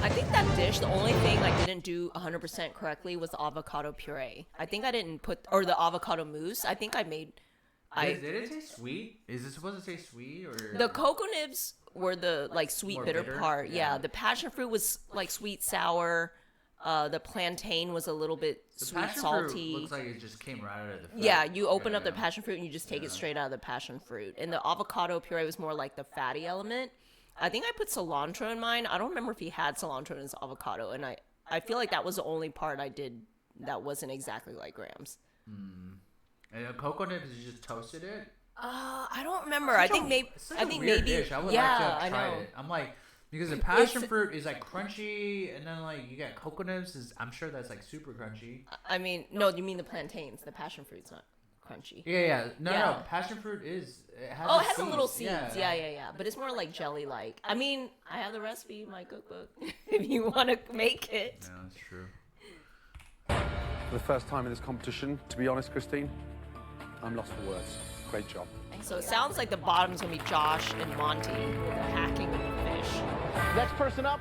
I think that dish, the only thing I didn't do 100% correctly was the avocado puree. I think I didn't put, or the avocado mousse. I think I made. Did it taste sweet? Is it supposed to taste sweet or? The cocoa nibs were the like sweet More bitter bitter? part. Yeah. Yeah. The passion fruit was like sweet sour. The plantain was a little bit The sweet passion salty. fruit looks like it just came right out of the. Fruit. Yeah, you open up the passion fruit and you just take it straight out of the passion fruit. And the avocado puree was more like the fatty element. I think I put cilantro in mine. I don't remember if he had cilantro in his avocado, and I feel like that was the only part I did that wasn't exactly like Graham's. And the cocoa nibs, you just toasted it. I don't remember. I think maybe. I think weird maybe. Dish. I would yeah, like to have I tried know. it. I'm like, because the passion fruit is like crunchy, and then like you got cocoa nibs. I'm sure that's like super crunchy. I mean, no, you mean the plantains? The passion fruit's not crunchy. Yeah. No, Yeah. passion fruit is. It has Oh, the it has a little seeds. seeds. Yeah. But it's more like jelly-like. I mean, I have the recipe in my cookbook if you want to make it. Yeah, that's true. For the first time in this competition, to be honest, Christine, I'm lost for words. Great job. So it sounds like the bottom's gonna be Josh and Monty with the hacking of the fish. Next person up,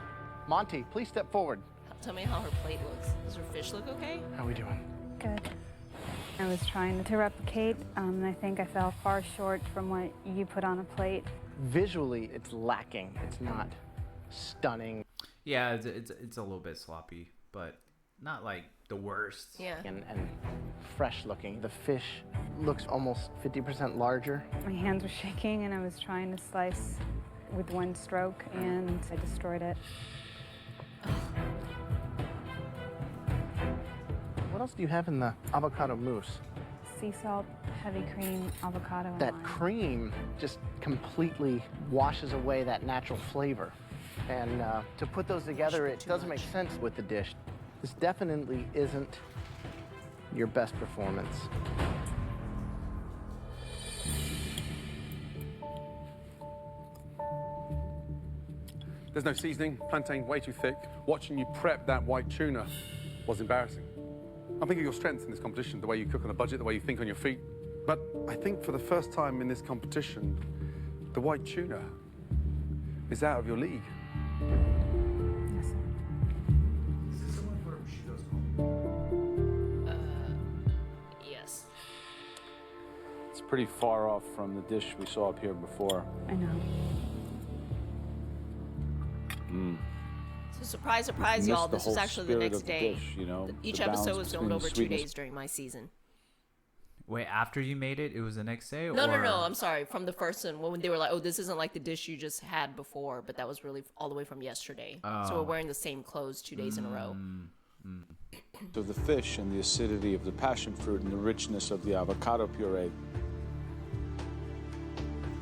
Monty, please step forward. Tell me how her plate looks. Does her fish look okay? How are we doing? Good. I was trying to replicate, and I think I fell far short from what you put on a plate. Visually, it's lacking. It's not stunning. Yeah, it's a little bit sloppy, but not like the worst. Yeah. And fresh looking. The fish looks almost 50% larger. My hands were shaking, and I was trying to slice with one stroke, and I destroyed it. What else do you have in the avocado mousse? Sea salt, heavy cream, avocado, and That lime. cream just completely washes away that natural flavor. And to put those together, it doesn't make sense with the dish. This definitely isn't your best performance. There's no seasoning, plantain way too thick. Watching you prep that white tuna was embarrassing. I'm thinking of your strengths in this competition, the way you cook on a budget, the way you think on your feet. But I think for the first time in this competition, the white tuna is out of your league. Yes, sir. Is this the one where she goes home? Yes. It's pretty far off from the dish we saw up here before. I know. So surprise, surprise, Missed y'all. the This was whole actually the spirit next of the day. dish, you know, Each the episode balance was filmed between over 2 sweetness. days during my season. Wait, after you made it, it was the next day? No, or... I'm sorry. From the first one, when they were like, "Oh, this isn't like the dish you just had before," but that was really all the way from yesterday. So we're wearing the same clothes 2 days in a row. Of the fish and the acidity of the passion fruit and the richness of the avocado puree.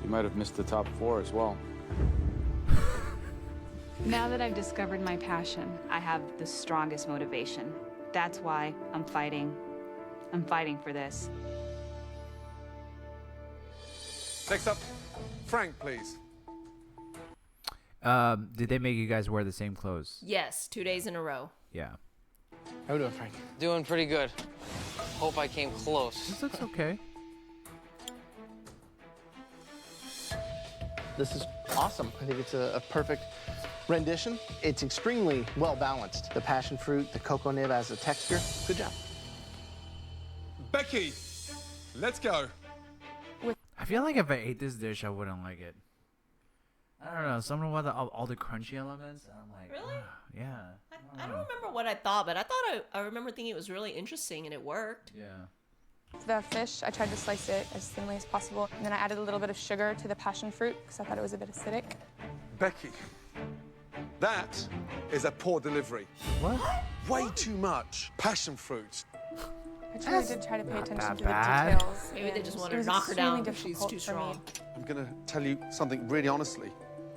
You might have missed the top 4 as well. Now that I've discovered my passion, I have the strongest motivation. That's why I'm fighting. I'm fighting for this. Next up, Frank, please. Did they make you guys wear the same clothes? Yes, 2 days in a row. Yeah. How we doing, Frank? Doing pretty good. Hope I came close. This looks okay. This is awesome. I think it's a perfect rendition. It's extremely well balanced. The passion fruit, the cocoa nib as a texture. Good job. Becky, let's go. Have feel like if I ate this dish, I wouldn't like it. I don't know. Something about all the crunchy elements. I'm like, Really? Yeah. I don't remember what I thought, but I remember thinking it was really interesting and it worked. Yeah. The fish, I tried to slice it as thinly as possible, and then I added a little bit of sugar to the passion fruit because I thought it was a bit acidic. Becky, that is a poor delivery. What? Way too much passion fruit. I truly did try to pay attention to the bad. details. Maybe they just and want it to was knock her down extremely because she's difficult too for me. strong. I'm going to tell you something really honestly.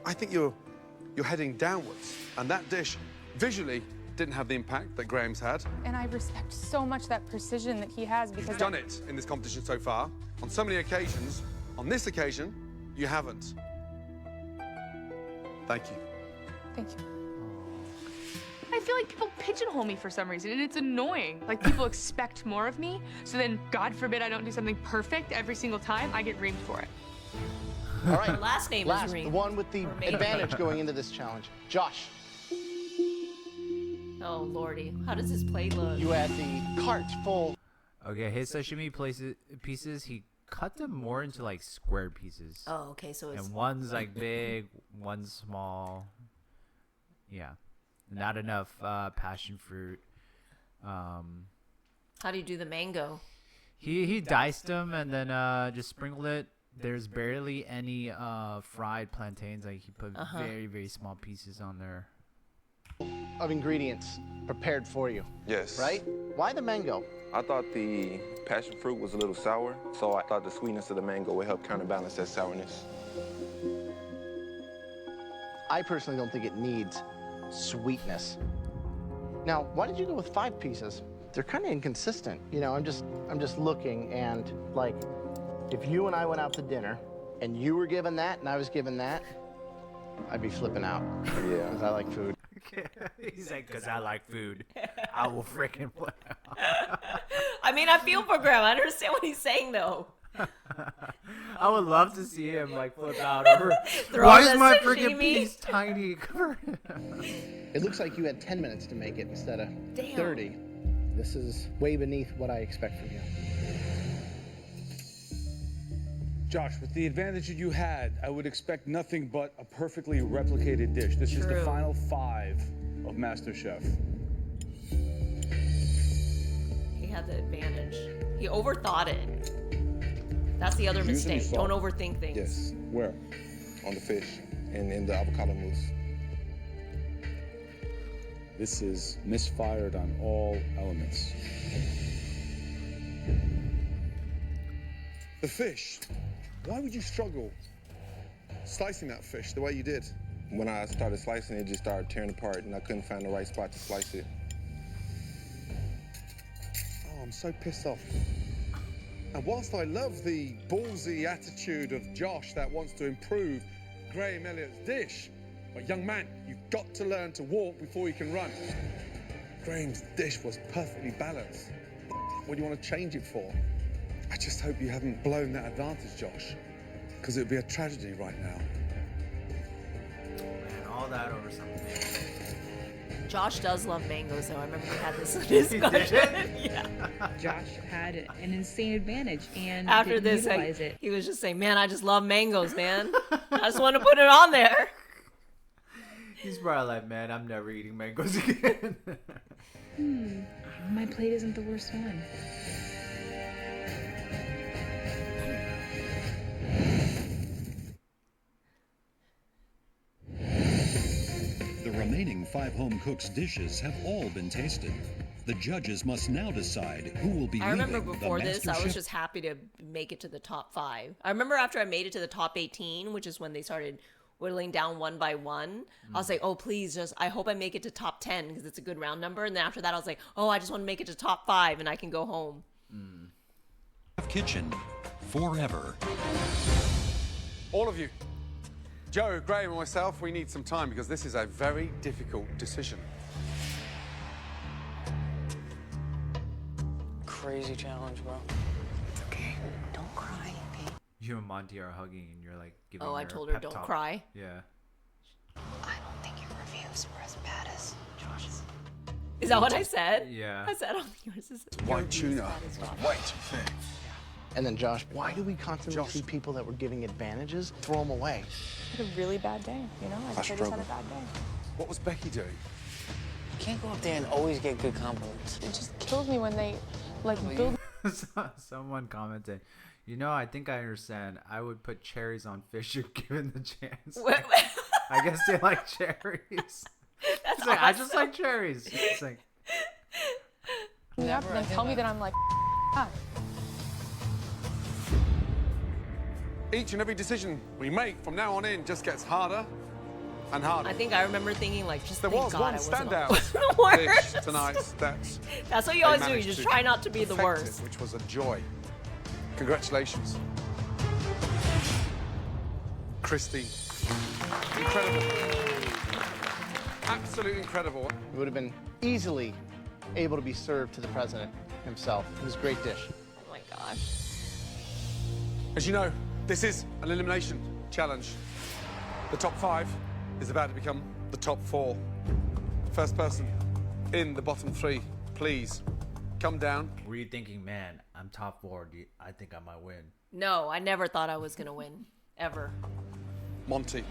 I think you're heading downwards, and that dish visually didn't have the impact that Graham's had. And I respect so much that precision that he has because You've done it in this competition so far, on so many occasions. On this occasion, you haven't. Thank you. Thank you. I feel like people pigeonhole me for some reason, and it's annoying. Like, people expect more of me, so then, God forbid, I don't do something perfect every single time, I get reamed for it. All right. Her last name is the Reem. one with the Or maybe. advantage going into this challenge. Josh, Oh, lordy. How does his plate look? you had the cart full. Okay, his sashimi pieces, he cut them more into like square pieces. Oh, okay, so it's... And one's like big, one's small. Yeah. Not enough passion fruit. How do you do the mango? He diced them and then just sprinkled it. There's barely any fried plantains. Like he put very, very small pieces on there. Of ingredients prepared for you, Yes. right? Why the mango? I thought the passion fruit was a little sour, so I thought the sweetness of the mango would help counterbalance that sourness. I personally don't think it needs sweetness. Now, why did you go with 5 pieces? They're kind of inconsistent. You know, I'm just looking, and like, if you and I went out to dinner and you were given that and I was given that, I'd be flipping out. Yeah. Because I like food. He's like, because I like food. I will freaking flip out. I mean, I feel for Graham. I understand what he's saying, though. I would love to see him like flip out over. Throw Why the is my sashimi? freaking piece tiny? It looks like you had 10 minutes to make it instead of Damn. 30. This is way beneath what I expect from you. Josh, with the advantage that you had, I would expect nothing but a perfectly replicated dish. This is the True. final 5 of MasterChef. He had the advantage. He overthought it. That's the other Using mistake. salt. Don't overthink things. Yes, Where? on the fish and in the avocado mousse. This is misfired on all elements. The fish. Why would you struggle slicing that fish the way you did? When I started slicing, it just started tearing apart, and I couldn't find the right spot to slice it. Oh, I'm so pissed off. And whilst I love the ballsy attitude of Josh that wants to improve Graham Elliott's dish, but young man, you've got to learn to walk before you can run. Graham's dish was perfectly balanced. What do you want to change it for? I just hope you haven't blown that advantage, Josh, because it would be a tragedy right now. And all that over something. Josh does love mangoes, though. I remember we had this discussion. Yeah. Josh had an insane advantage and After didn't this, utilize it. he was just saying, man, I just love mangoes, man. I just want to put it on there. He's probably like, man, I'm never eating mangoes again. My plate isn't the worst one. The remaining 5 home cooks' dishes have all been tasted. The judges must now decide who will be I remember leading before the this, I Masterchef. was just happy to make it to the top 5. I remember after I made it to the top 18, which is when they started whittling down one by one, I was like, oh, please, just, I hope I make it to top 10 because it's a good round number. And then after that, I was like, oh, I just want to make it to top 5 and I can go home. Kitchen forever. All of you, Joe, Graham, and myself, we need some time because this is a very difficult decision. Crazy challenge, bro. Okay, don't cry, okay? You and Monty are hugging and you're like giving Oh, I her told a her, pep don't talk. cry. Yeah. I don't think your reviews were as bad as Josh's. Is that what I said? Yeah. I said, I don't think yours is. White tuna, way too thin. And then Josh, why do we constantly see people that were giving advantages throw them away? I had a really bad day, you know? I just had a bad day. What was Becky doing? You can't go up there and always get good compliments. It just kills me when they, like, build... Someone commented, you know, I think I understand. I would put cherries on fish if given the chance. I guess they like cherries. That's like, awesome. I just like cherries. It's like... Yep, then tell me that I'm like, ah. Each and every decision we make from now on in just gets harder and harder. I think I remember thinking, like, just There thank was God one I wasn't standout the worst. dish tonight That's what you they always do. You managed just to try not to be the perfect worst. it, which was a joy. Congratulations. Christine. Incredible. Absolutely incredible. It would have been easily able to be served to the president himself. It was a great dish. Oh my gosh. As you know, this is an elimination challenge. The top 5 is about to become the top 4. First person in the bottom 3, please come down. Were you thinking, man, I'm top 4. I think I might win? No, I never thought I was going to win. Ever. Monty.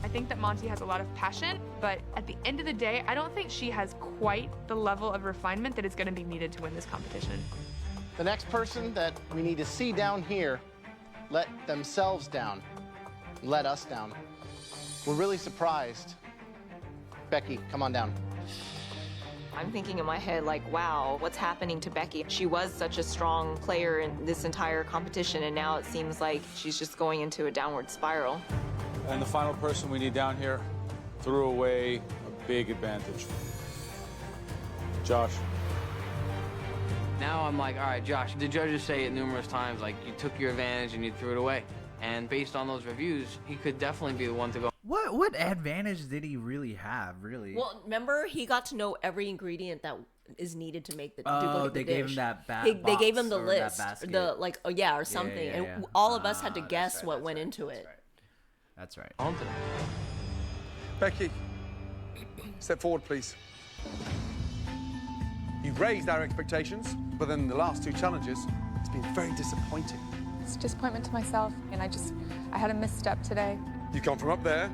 I think that Monty has a lot of passion, but at the end of the day, I don't think she has quite the level of refinement that is going to be needed to win this competition. The next person that we need to see down here let themselves down, let us down. We're really surprised. Becky, come on down. I'm thinking in my head, like, wow, what's happening to Becky? She was such a strong player in this entire competition, and now it seems like she's just going into a downward spiral. And the final person we need down here threw away a big advantage. Josh. Now I'm like, all right, Josh, the judges say it numerous times, like, you took your advantage and you threw it away. And based on those reviews, he could definitely be the one to go. What advantage did he really have, really? Well, remember, he got to know every ingredient that is needed to make the Oh, duplicate they dish. gave him that They gave him the box or that list, basket. the like, oh yeah, or something, yeah, yeah. and all of us had to Ah, guess that's what right, went that's into right, it. That's right. Becky, step forward, please. You've raised our expectations, but then the last 2 challenges, it's been very disappointing. It's a disappointment to myself, and I had a misstep today. You've gone from up there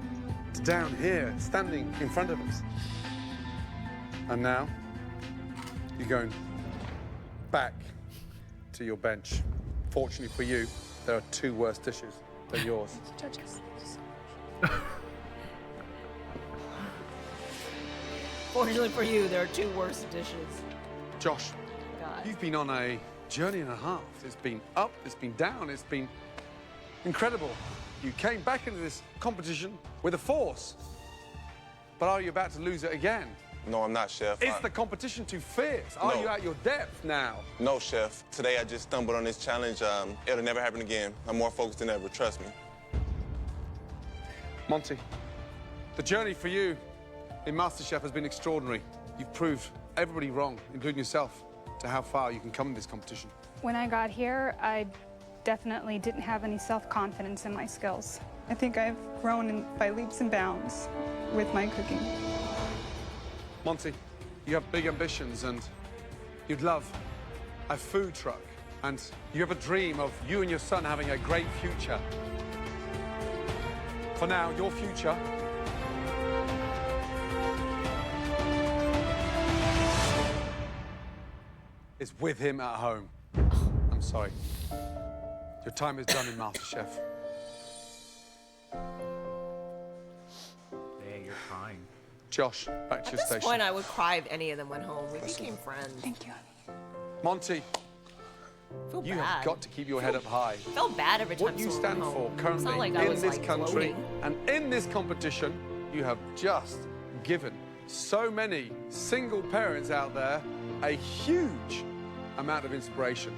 to down here, standing in front of us. And now, you're going back to your bench. Fortunately for you, there are 2 worse dishes than yours. Judges. Fortunately for you, there are 2 worse dishes. Josh, God. you've been on a journey and a half. It's been up, it's been down, it's been incredible. You came back into this competition with a force. But are you about to lose it again? No, I'm not, Chef. Is the competition too fierce? Are No. you at your depth now? No, Chef. Today I just stumbled on this challenge. It'll never happen again. I'm more focused than ever, trust me. Monty, the journey for you in Masterchef has been extraordinary. You've proved everybody wrong, including yourself, to how far you can come in this competition. When I got here, I definitely didn't have any self-confidence in my skills. I think I've grown by leaps and bounds with my cooking. Monty, you have big ambitions and you'd love a food truck and you have a dream of you and your son having a great future. For now, your future is with him at home. I'm sorry. Your time is done in Masterchef. Dang, you're crying. Josh, back to At your this station. point, I would cry if any of them went home. We became friends. Thank you. Monty, I feel you bad. have got to keep your head up high. I felt bad every time What you someone stand went for home. It's currently not like I in was, this like, country gloating. and in this competition, you have just given so many single parents out there a huge amount of inspiration.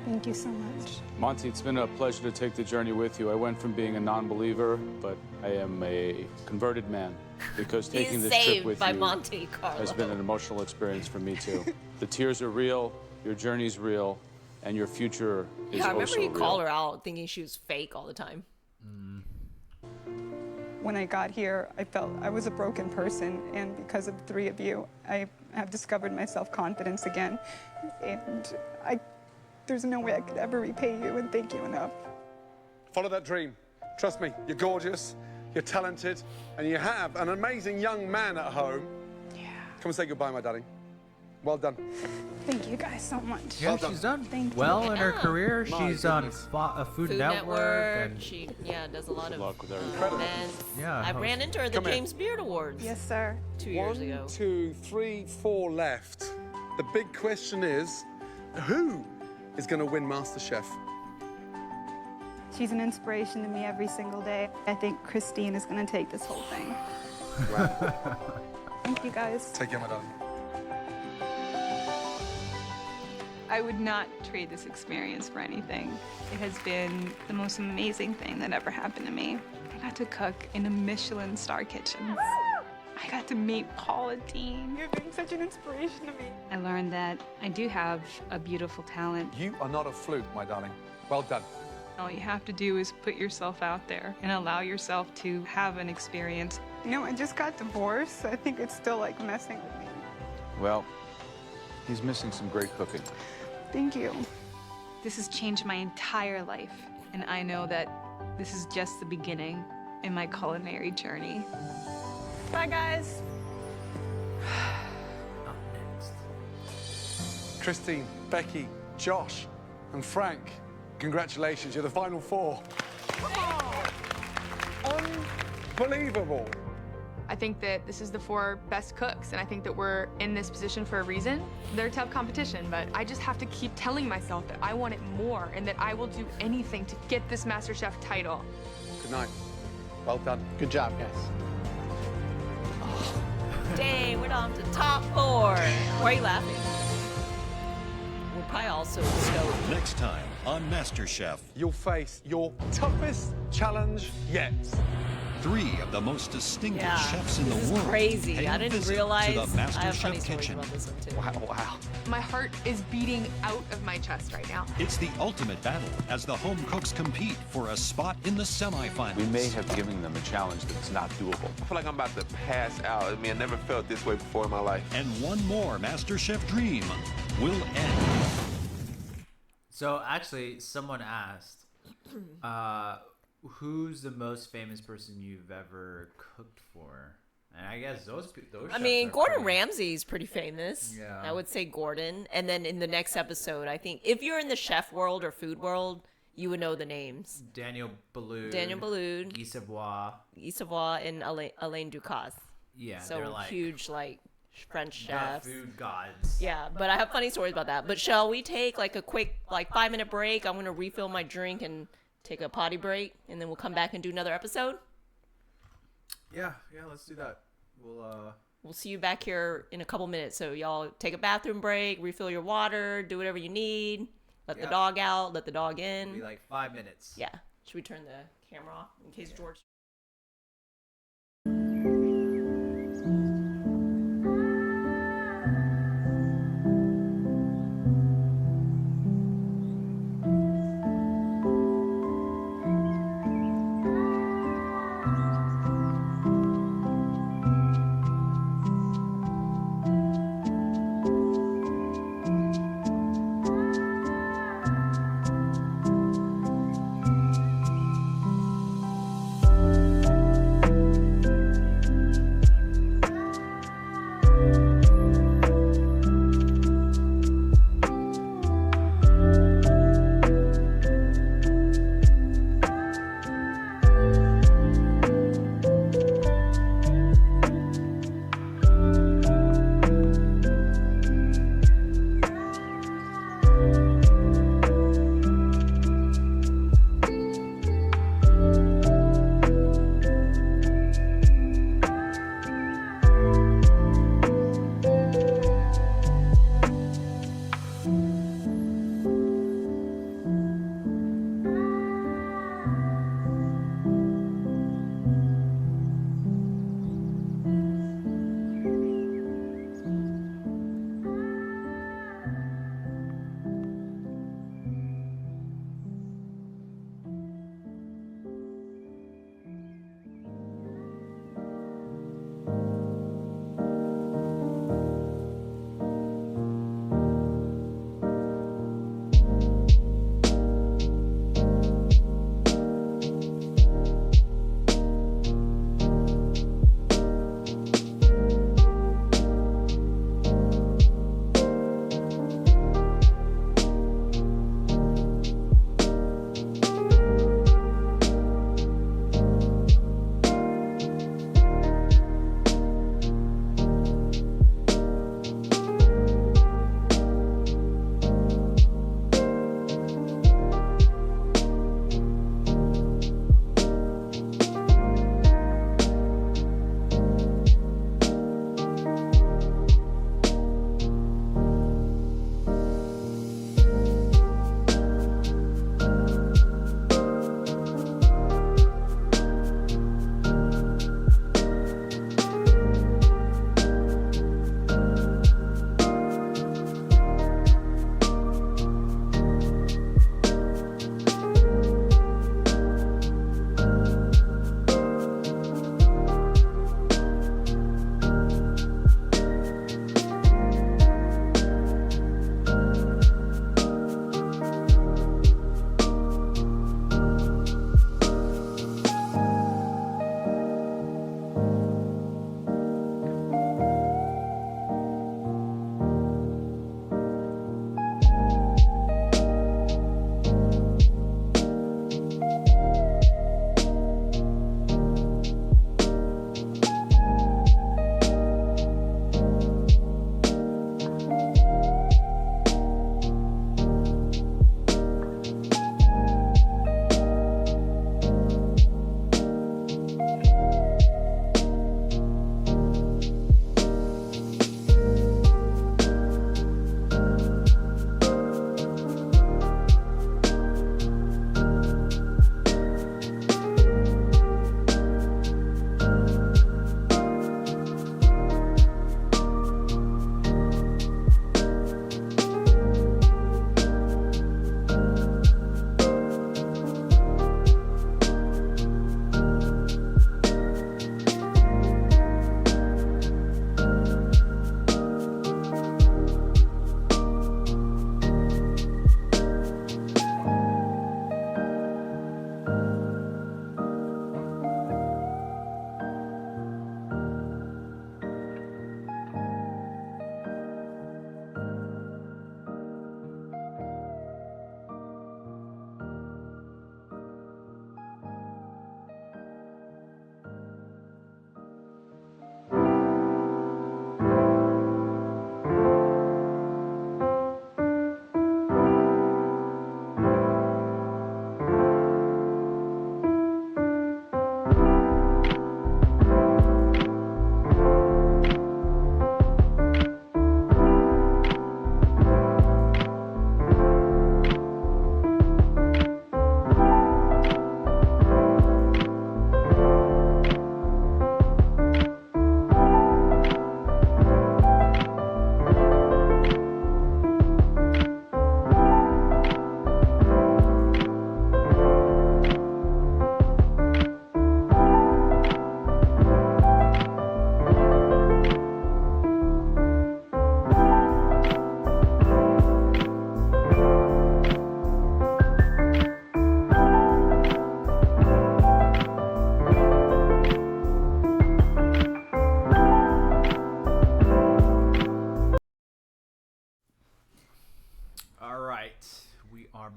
Thank you so much. Monty, it's been a pleasure to take the journey with you. I went from being a non-believer, but I am a converted man because taking He's this trip saved with by you Monte Carlo. has been an emotional experience for me too. The tears are real, your journey's real, and your future is Yeah, I remember also he real. called her out thinking she was fake all the time. When I got here, I felt I was a broken person, and because of the 3 of you, I have discovered my self-confidence again. And I There's no way I could ever repay you and thank you enough. Follow that dream. Trust me, you're gorgeous, you're talented, and you have an amazing young man at home. Yeah. Come and say goodbye, my darling. Well done. Thank you guys so much. Yeah, she's done Thank you. well in her Yeah. career. My She's on goodness. Food Food Network. Network. And She does a lot of luck with events. Yeah, I host. ran into her at the Come here. James Beard Awards Yes, sir. 2 years ago. 1, 2, 3, 4 left. The big question is, who is going to win MasterChef? She's an inspiration to me every single day. I think Christine is going to take this whole thing. Wow. Thank you, guys. Take care, my darling. I would not trade this experience for anything. It has been the most amazing thing that ever happened to me. I got to cook in a Michelin star kitchen. I got to meet Paula Dean. You've been such an inspiration to me. I learned that I do have a beautiful talent. You are not a fluke, my darling. Well done. All you have to do is put yourself out there and allow yourself to have an experience. You know, I just got divorced. I think it's still like messing with me. Well, he's missing some great cooking. Thank you. This has changed my entire life, and I know that this is just the beginning in my culinary journey. Bye, guys. Christine, Becky, Josh, and Frank, congratulations. You're the final 4. Unbelievable. I think that this is the 4 best cooks, and I think that we're in this position for a reason. They're tough competition, but I just have to keep telling myself that I want it more and that I will do anything to get this MasterChef title. Good night. Well done. Good job, guys. Dang, we're down to top 4. Why are you laughing? We're probably also stoked. Next time on MasterChef, You'll face your toughest challenge yet. 3 of the most distinguished Yeah, chefs in the this is world. crazy. pay I a didn't visit realize. to the I have funny MasterChef stories kitchen. about this one too. Wow. My heart is beating out of my chest right now. It's the ultimate battle as the home cooks compete for a spot in the semifinals. We may have given them a challenge that's not doable. I feel like I'm about to pass out. I mean, I never felt this way before in my life. And one more MasterChef dream will end. So actually, someone asked, who's the most famous person you've ever cooked for? And I guess those I chefs mean, are Gordon pretty- Ramsay's pretty famous. Yeah. I would say Gordon. And then in the next episode, I think if you're in the chef world or food world, you would know the names. Daniel Boulud, Guy Guy Savoy, and Alain Ducasse. Yeah, So they're like huge, like, French the chefs. food gods. Yeah, but I have funny stories about that. But shall we take like a quick, like 5-minute break? I'm gonna refill my drink and take a potty break, and then we'll come back and do another episode. Yeah, let's do that. We'll see you back here in a couple minutes. So y'all take a bathroom break, refill your water, do whatever you need. Let the Yeah. dog out, let the dog in. Be like 5 minutes. Yeah. Should we turn the camera off in case George?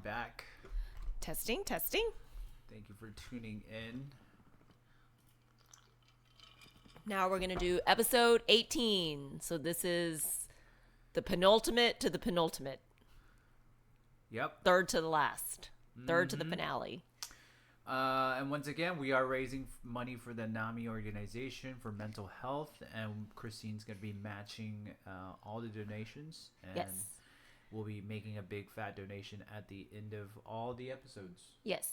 back. Testing, testing. Thank you for tuning in. Now we're going to do episode 18. So this is the penultimate to the penultimate. Yep. Third to the last. Third to the finale. And once again, we are raising money for the NAMI organization for mental health. And Christine's going to be matching all the donations. And Yes. we'll be making a big fat donation at the end of all the episodes. Yes.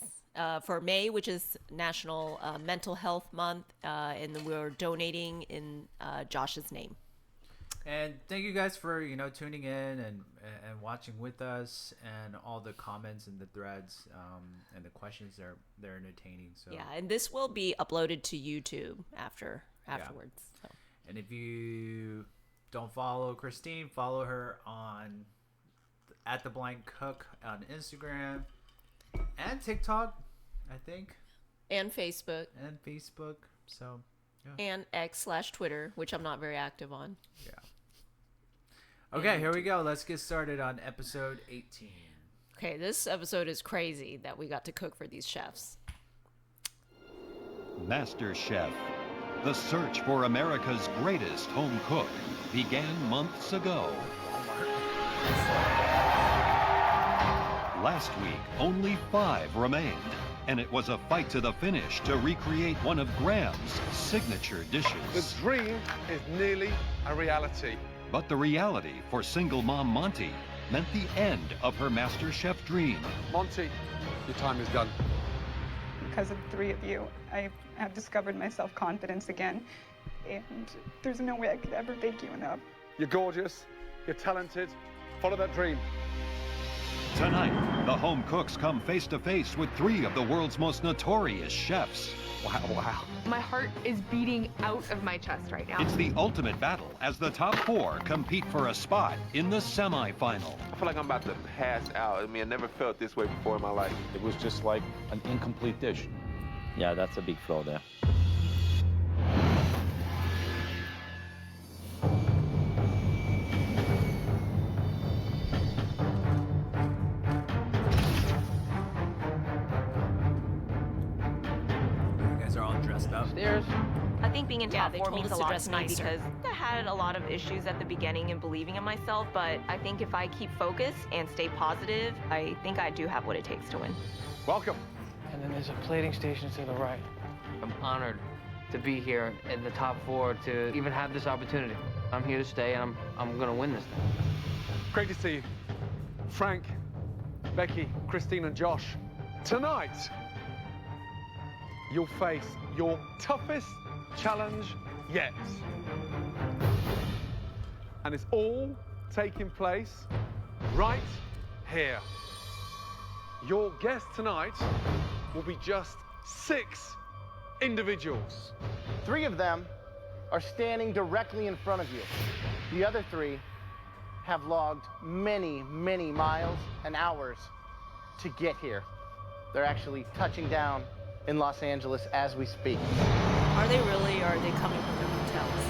For May, which is National Mental Health Month. And then we're donating in Josh's name. And thank you guys for tuning in and watching with us, and all the comments and the threads and the questions. They're entertaining. So Yeah, and this will be uploaded to YouTube afterwards. So. And if you don't follow Christine, follow her on at The Blind Cook on Instagram and TikTok, I think, And Facebook. So yeah. And X/Twitter, which I'm not very active on. Yeah. Okay, here we go. Let's get started on episode 18. Okay, this episode is crazy that we got to cook for these chefs. Masterchef, the search for America's greatest home cook, began months ago. Last week, only 5 remained, and it was a fight to the finish to recreate one of Graham's signature dishes. The dream is nearly a reality. But the reality for single mom Monty meant the end of her MasterChef dream. Monty, your time is done. Because of the three of you, I have discovered my self-confidence again, and there's no way I could ever thank you enough. You're gorgeous, you're talented. Follow that dream. Tonight, the home cooks come face to face with 3 of the world's most notorious chefs. Wow. My heart is beating out of my chest right now. It's the ultimate battle as the top 4 compete for a spot in the semifinal. I feel like I'm about to pass out. I mean, I never felt this way before in my life. It was just like an incomplete dish. Yeah, that's a big flaw there. Upstairs. I think being in top they 4 told means us a to lot dress to me nicer. because I had a lot of issues at the beginning in believing in myself, but I think if I keep focused and stay positive, I think I do have what it takes to win. Welcome. And then there's a plating station to the right. I'm honored to be here in the top 4 to even have this opportunity. I'm here to stay, and I'm gonna win this thing. Great to see you. Frank, Becky, Christine, and Josh. Tonight, you'll face your toughest challenge yet. And it's all taking place right here. Your guest tonight will be just 6 individuals. 3 of them are standing directly in front of you. The other 3 have logged many, many miles and hours to get here. They're actually touching down in Los Angeles as we speak. Are they really, or are they coming from their hotels?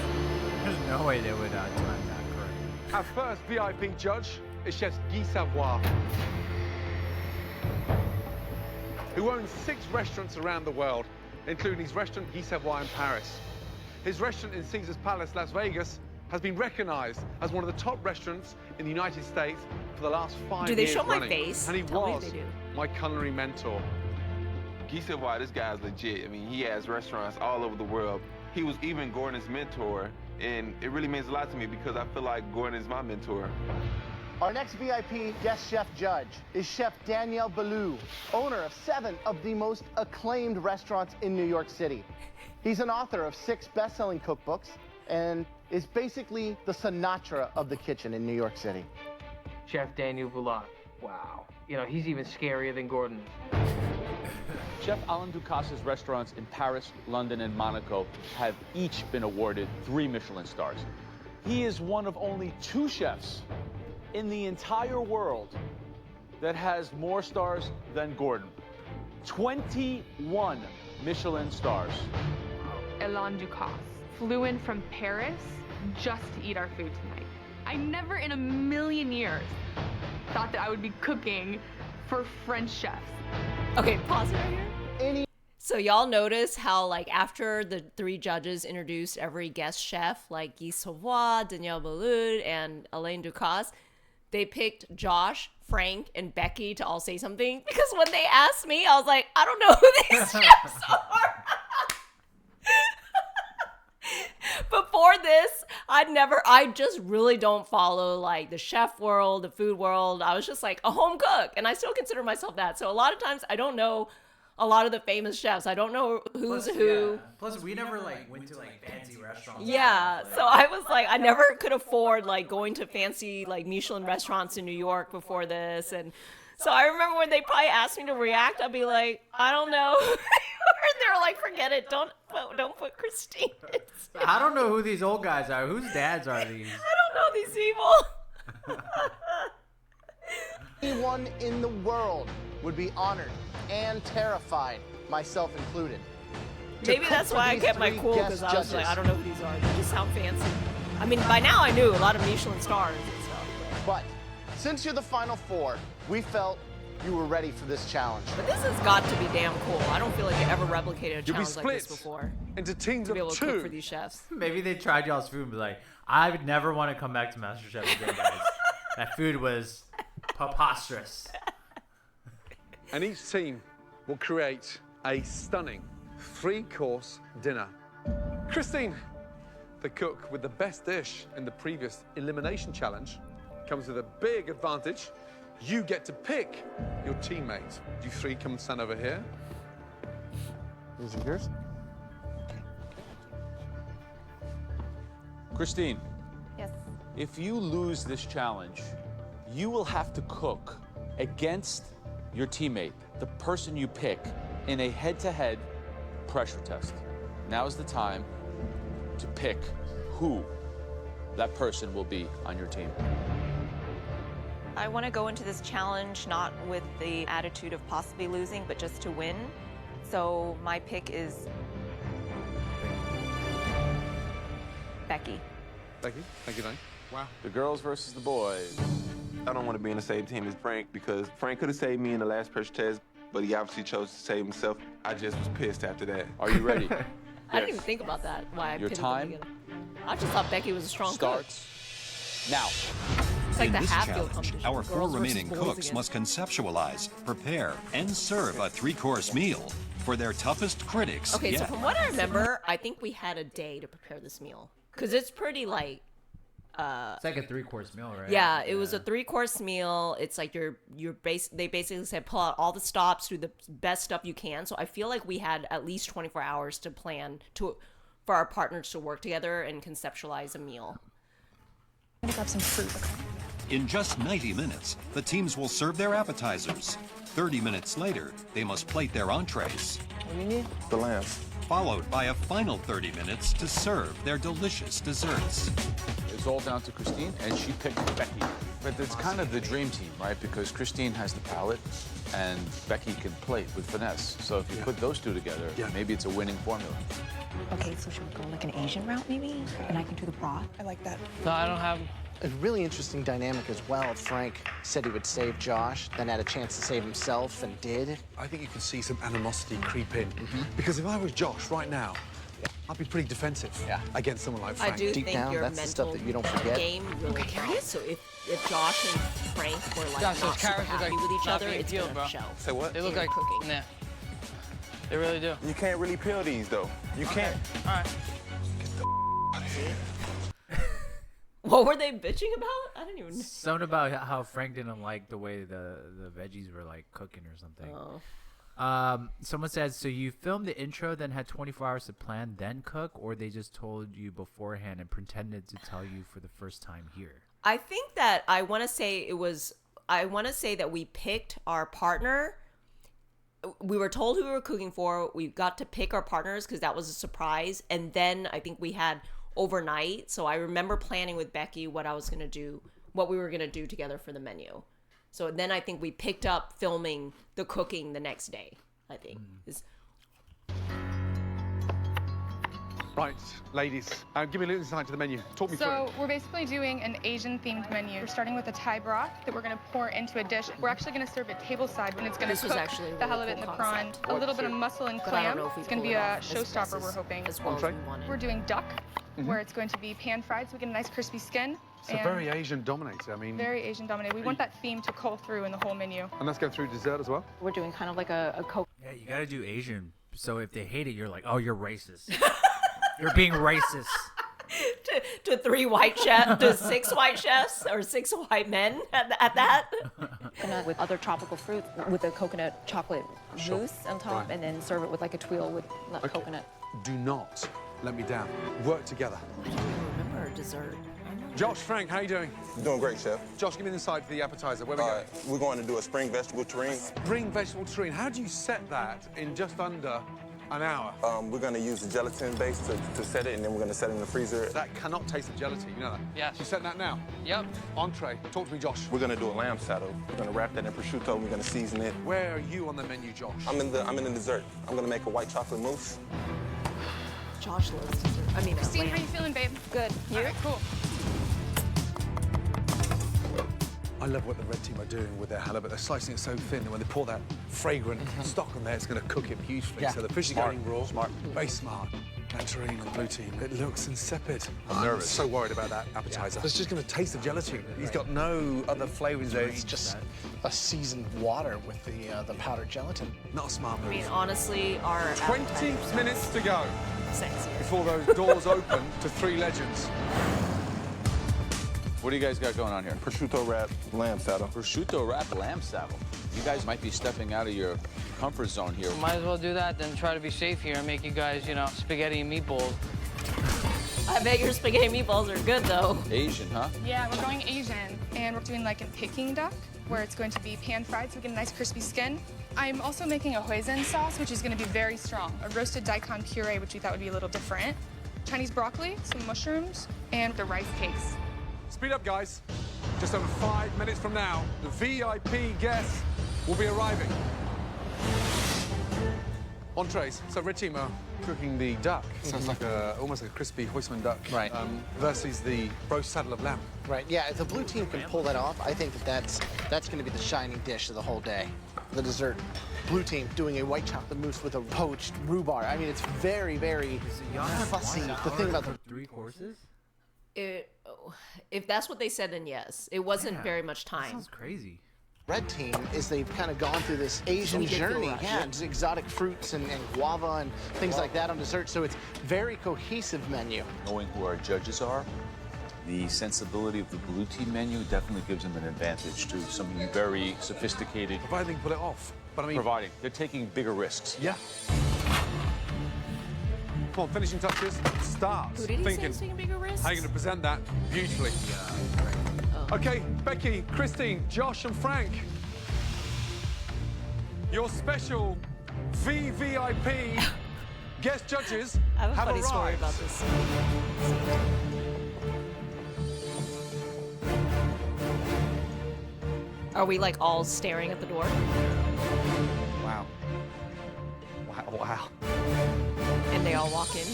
There's no way they would time that correctly. Our first VIP judge is Chef Guy Savoy, who owns 6 restaurants around the world, including his restaurant Guy Savoy in Paris. His restaurant in Caesar's Palace, Las Vegas, has been recognized as one of the top restaurants in the United States for the last 5 years. Do they show my running. face? And he Tell me if was they do. my culinary mentor. Guy Savoy, this guy's legit. I mean, he has restaurants all over the world. He was even Gordon's mentor, and it really means a lot to me because I feel like Gordon is my mentor. Our next VIP guest chef judge is Chef Danielle Ballou, owner of 7 of the most acclaimed restaurants in New York City. He's an author of 6 best-selling cookbooks and is basically the Sinatra of the kitchen in New York City. Chef Daniel Boulat. Wow. You know, he's even scarier than Gordon is. Chef Alain Ducasse's restaurants in Paris, London, and Monaco have each been awarded 3 Michelin stars. He is one of only 2 chefs in the entire world that has more stars than Gordon. 21 Michelin stars. Alain Ducasse flew in from Paris just to eat our food tonight. I never in a million years thought that I would be cooking for French chefs. Okay, pause right here. So y'all notice how, like, after the 3 judges introduced every guest chef, like Guy Savoy, Danielle Boulud, and Alain Ducasse, they picked Josh, Frank, and Becky to all say something, because when they asked me, I was like, I don't know who these chefs are. Before this, I just really don't follow, like, the chef world, the food world. I was just like a home cook, and I still consider myself that. So a lot of times I don't know a lot of the famous chefs. I don't know who's who. Yeah. Plus, we never like went to like fancy restaurants. Yeah, so I was like, I never could afford like going to fancy like Michelin restaurants in New York before this, and so I remember when they probably asked me to react, I'd be like, I don't know. They were like, forget it, don't put Christine. I don't know who these old guys are. Whose dads are these? I don't know these people. Anyone in the world would be honored and terrified, myself included. Maybe that's why I kept my cool, because I was like, I don't know who these are. They just sound fancy. I mean, by now I knew a lot of Michelin stars and stuff. But since you're the final 4, we felt you were ready for this challenge. But this has got to be damn cool. I don't feel like you ever replicated a You'll be challenge like this split before. into teams To be of able to cook 2. for these chefs. Maybe they tried y'all's food and be like, I would never want to come back to MasterChef again, guys. That food was preposterous. And each team will create a stunning 3-course dinner. Christine, the cook with the best dish in the previous Elimination Challenge, comes with a big advantage. You get to pick your teammates. You 3 come and stand over here. These are yours? Christine, Yes. if you lose this challenge, you will have to cook against your teammate, the person you pick, in a head-to-head pressure test. Now is the time to pick who that person will be on your team. I want to go into this challenge not with the attitude of possibly losing, but just to win. So my pick is Becky. Becky, thank you, Dane. Wow. The girls versus the boys. I don't want to be in the same team as Frank because Frank could have saved me in the last pressure test, but he obviously chose to save himself. I just was pissed after that. Are you ready? I didn't even think about that. Why I Your pitted time them together. I just thought Becky was a strong cook. Starts now. It's like In the this Hatfield challenge, competition. our 4 Girls versus remaining boys cooks again. must conceptualize, prepare, and serve a 3-course meal for their toughest critics Okay, so yet. from what I remember, I think we had a day to prepare this meal. Because it's pretty, like, It's like a 3-course meal, right? yeah, it was a 3-course meal. It's like they basically said pull out all the stops, do the best stuff you can. So I feel like we had at least 24 hours to plan for our partners to work together and conceptualize a meal. I'm gonna grab some fruit, okay? In just 90 minutes, the teams will serve their appetizers. 30 minutes later, they must plate their entrees. What do you need? The lamb. Followed by a final 30 minutes to serve their delicious desserts. It's all down to Christine, and she picked Becky. But it's kind of the dream team, right? Because Christine has the palate, and Becky can plate with finesse. So if you put those 2 together, maybe it's a winning formula. Okay, so should we go like an Asian route maybe? And I can do the broth? I like that. No, I don't have. A really interesting dynamic as well. Frank said he would save Josh, then had a chance to save himself and did. I think you can see some animosity creep in. Because if I was Josh right now, I'd be pretty defensive against someone like Frank. I do Deep think down, your that's the mental stuff that you don't forget. game really counts. So if Josh and Frank were like Josh, those not super carrots look happy like with each not other, being it's peeled, gonna bro. show. Say what? They look like cooking. Nah. They really do. You can't really peel these, though. You can't. All right. What were they bitching about? I didn't even know. Something about how Frank didn't like the way the veggies were like cooking or something. Someone said, so you filmed the intro, then had 24 hours to plan, then cook, or they just told you beforehand and pretended to tell you for the first time here? I think that I want to say that we picked our partner. We were told who we were cooking for. We got to pick our partners because that was a surprise. And then I think we had overnight. So I remember planning with Becky what we were going to do together for the menu. So then I think we picked up filming the cooking the next day, I think. Right, ladies, give me a little insight to the menu. Talk me through So it. we're basically doing an Asian-themed menu. We're starting with a Thai broth that we're going to pour into a dish. We're actually going to serve it tableside, and it's going This to was cook actually a the really halibut cool and the prawn, concept. a little bit of mussel and But I don't clam. know if we It's going to pull be it a off as showstopper, best we're hoping. as well as Entree? we wanted. We're doing duck, where it's going to be pan-fried, so we get a nice crispy skin. It's a very Asian dominated. I mean, very Asian dominated. We want that theme to cull through in the whole menu. and let's go through dessert as well. We're doing kind of like a Coke. Yeah, you gotta do Asian. So if they hate it, you're like, oh, you're racist. You're being racist. to 3 white chefs, to 6 white chefs, or 6 white men at that. With other tropical fruits, with a coconut chocolate mousse on top, Right. and then serve it with like a tuile with nut Okay. coconut. Do not let me down. Work together. I don't even remember a dessert. Josh, Frank, how you doing? Doing great, chef. Josh, give me the inside for the appetizer. Where we All going? right, we're going to do a spring vegetable terrine. Spring vegetable terrine. How do you set that in just under an hour? We're going to use the gelatin base to set it, and then we're going to set it in the freezer. That cannot taste the gelatin, you know that? Yes. You setting that now? Yep. Entree. Talk to me, Josh. We're going to do a lamb saddle. We're going to wrap that in prosciutto, and we're going to season it. Where are you on the menu, Josh? I'm in the dessert. I'm going to make a white chocolate mousse. Josh loves dessert. I mean, Christine, how you feeling, babe? Good. You? All right, cool. I love what the red team are doing with their halibut. They're slicing it so thin that when they pour that fragrant stock on there, it's going to cook it beautifully. Yeah. So the fish is Smart. going raw. Smart. Very smart. And terrine on the blue team. It looks insipid. I'm nervous. so worried about that appetizer. It's just going to taste the gelatin. He's got no other flavors there. It's just a seasoned water with the powdered gelatin. Not a smart I move. mean, honestly, our 20 appetizers minutes to go sexy. before those doors open to 3 legends. What do you guys got going on here? Prosciutto wrapped lamb saddle. Prosciutto wrapped lamb saddle. You guys might be stepping out of your comfort zone here. Might as well do that than try to be safe here and make you guys, spaghetti and meatballs. I bet your spaghetti meatballs are good, though. Asian, huh? Yeah, we're going Asian, and we're doing like a Peking duck, where it's going to be pan-fried, so we get a nice crispy skin. I'm also making a hoisin sauce, which is going to be very strong. A roasted daikon puree, which we thought would be a little different. Chinese broccoli, some mushrooms, and the rice cakes. Speed up, guys. Just over 5 minutes from now, the VIP guests will be arriving. Entrees. So red team are cooking the duck. So it's like almost like a crispy hoisin duck. Right. Versus the roast saddle of lamb. Right, yeah, if the blue team can pull that off, I think that's going to be the shining dish of the whole day. The dessert. Blue team doing a white chocolate mousse with a poached rhubarb. I mean, it's very, very fussy. The thing about the 3 courses? If that's what they said, then yes. It wasn't Yeah, very much That time. sounds crazy. red team is they've kind of gone through this Asian we did feel journey. rushed. Yeah, just exotic fruits and guava and things like that on dessert. So it's very cohesive menu. Knowing who our judges are, the sensibility of the blue team menu definitely gives them an advantage to something very sophisticated. Provided they can pull it off. But I mean, Providing they're taking bigger risks. yeah. Come on, finishing touches. Start Who did he say thinking. is taking bigger risks? How are you going to present that beautifully? Yeah, right. Okay, Becky, Christine, Josh, and Frank. Your special VVIP guest judges I have a funny arrived. story about this. Are we like all staring at the door? Wow. Wow, wow. And they all walk in?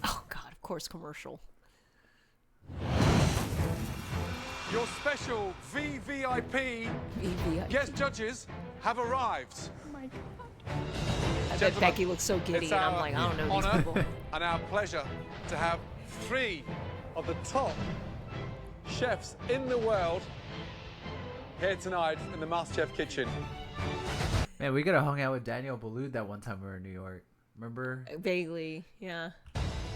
Oh, God, of course, commercial. Your special VVIP VVIP. guest judges have arrived. Oh my God. I bet Gentlemen, Becky looks so giddy, it's and I'm our like, I don't know these honor people. and our pleasure to have 3 of the top chefs in the world here tonight in the Masterchef kitchen. Man, we could have hung out with Daniel Boulud that one time we were in New York. Remember? Vaguely, yeah.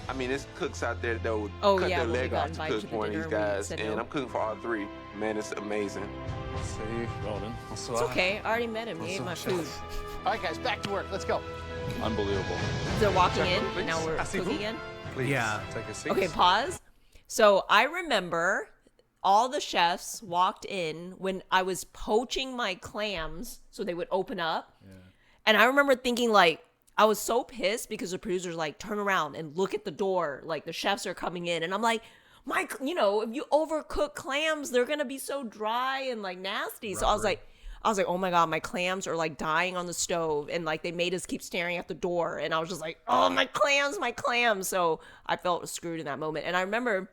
I mean, there's cooks out there that would Oh, cut yeah, their when we leg got off to invited cook to the for one of these dinner, we guys, said and no. I'm cooking for all 3. Man, it's amazing. See, Roland. It's okay. I already met him. He ate my food. All right, guys, back to work. Let's go. Unbelievable. They're walking Check, in, please. and now we're Asseyez-vous. cooking again. Please Yeah. take a seat. Okay, pause. So I remember all the chefs walked in when I was poaching my clams so they would open up. And I remember thinking, like, I was so pissed because the producers like turn around and look at the door, like the chefs are coming in, and I'm like, Mike, if you overcook clams, they're gonna be so dry and like nasty. So I was like, I was like, oh my God, my clams are like dying on the stove. And like they made us keep staring at the door. And I was just like, oh, my clams, my clams. So I felt screwed in that moment. And I remember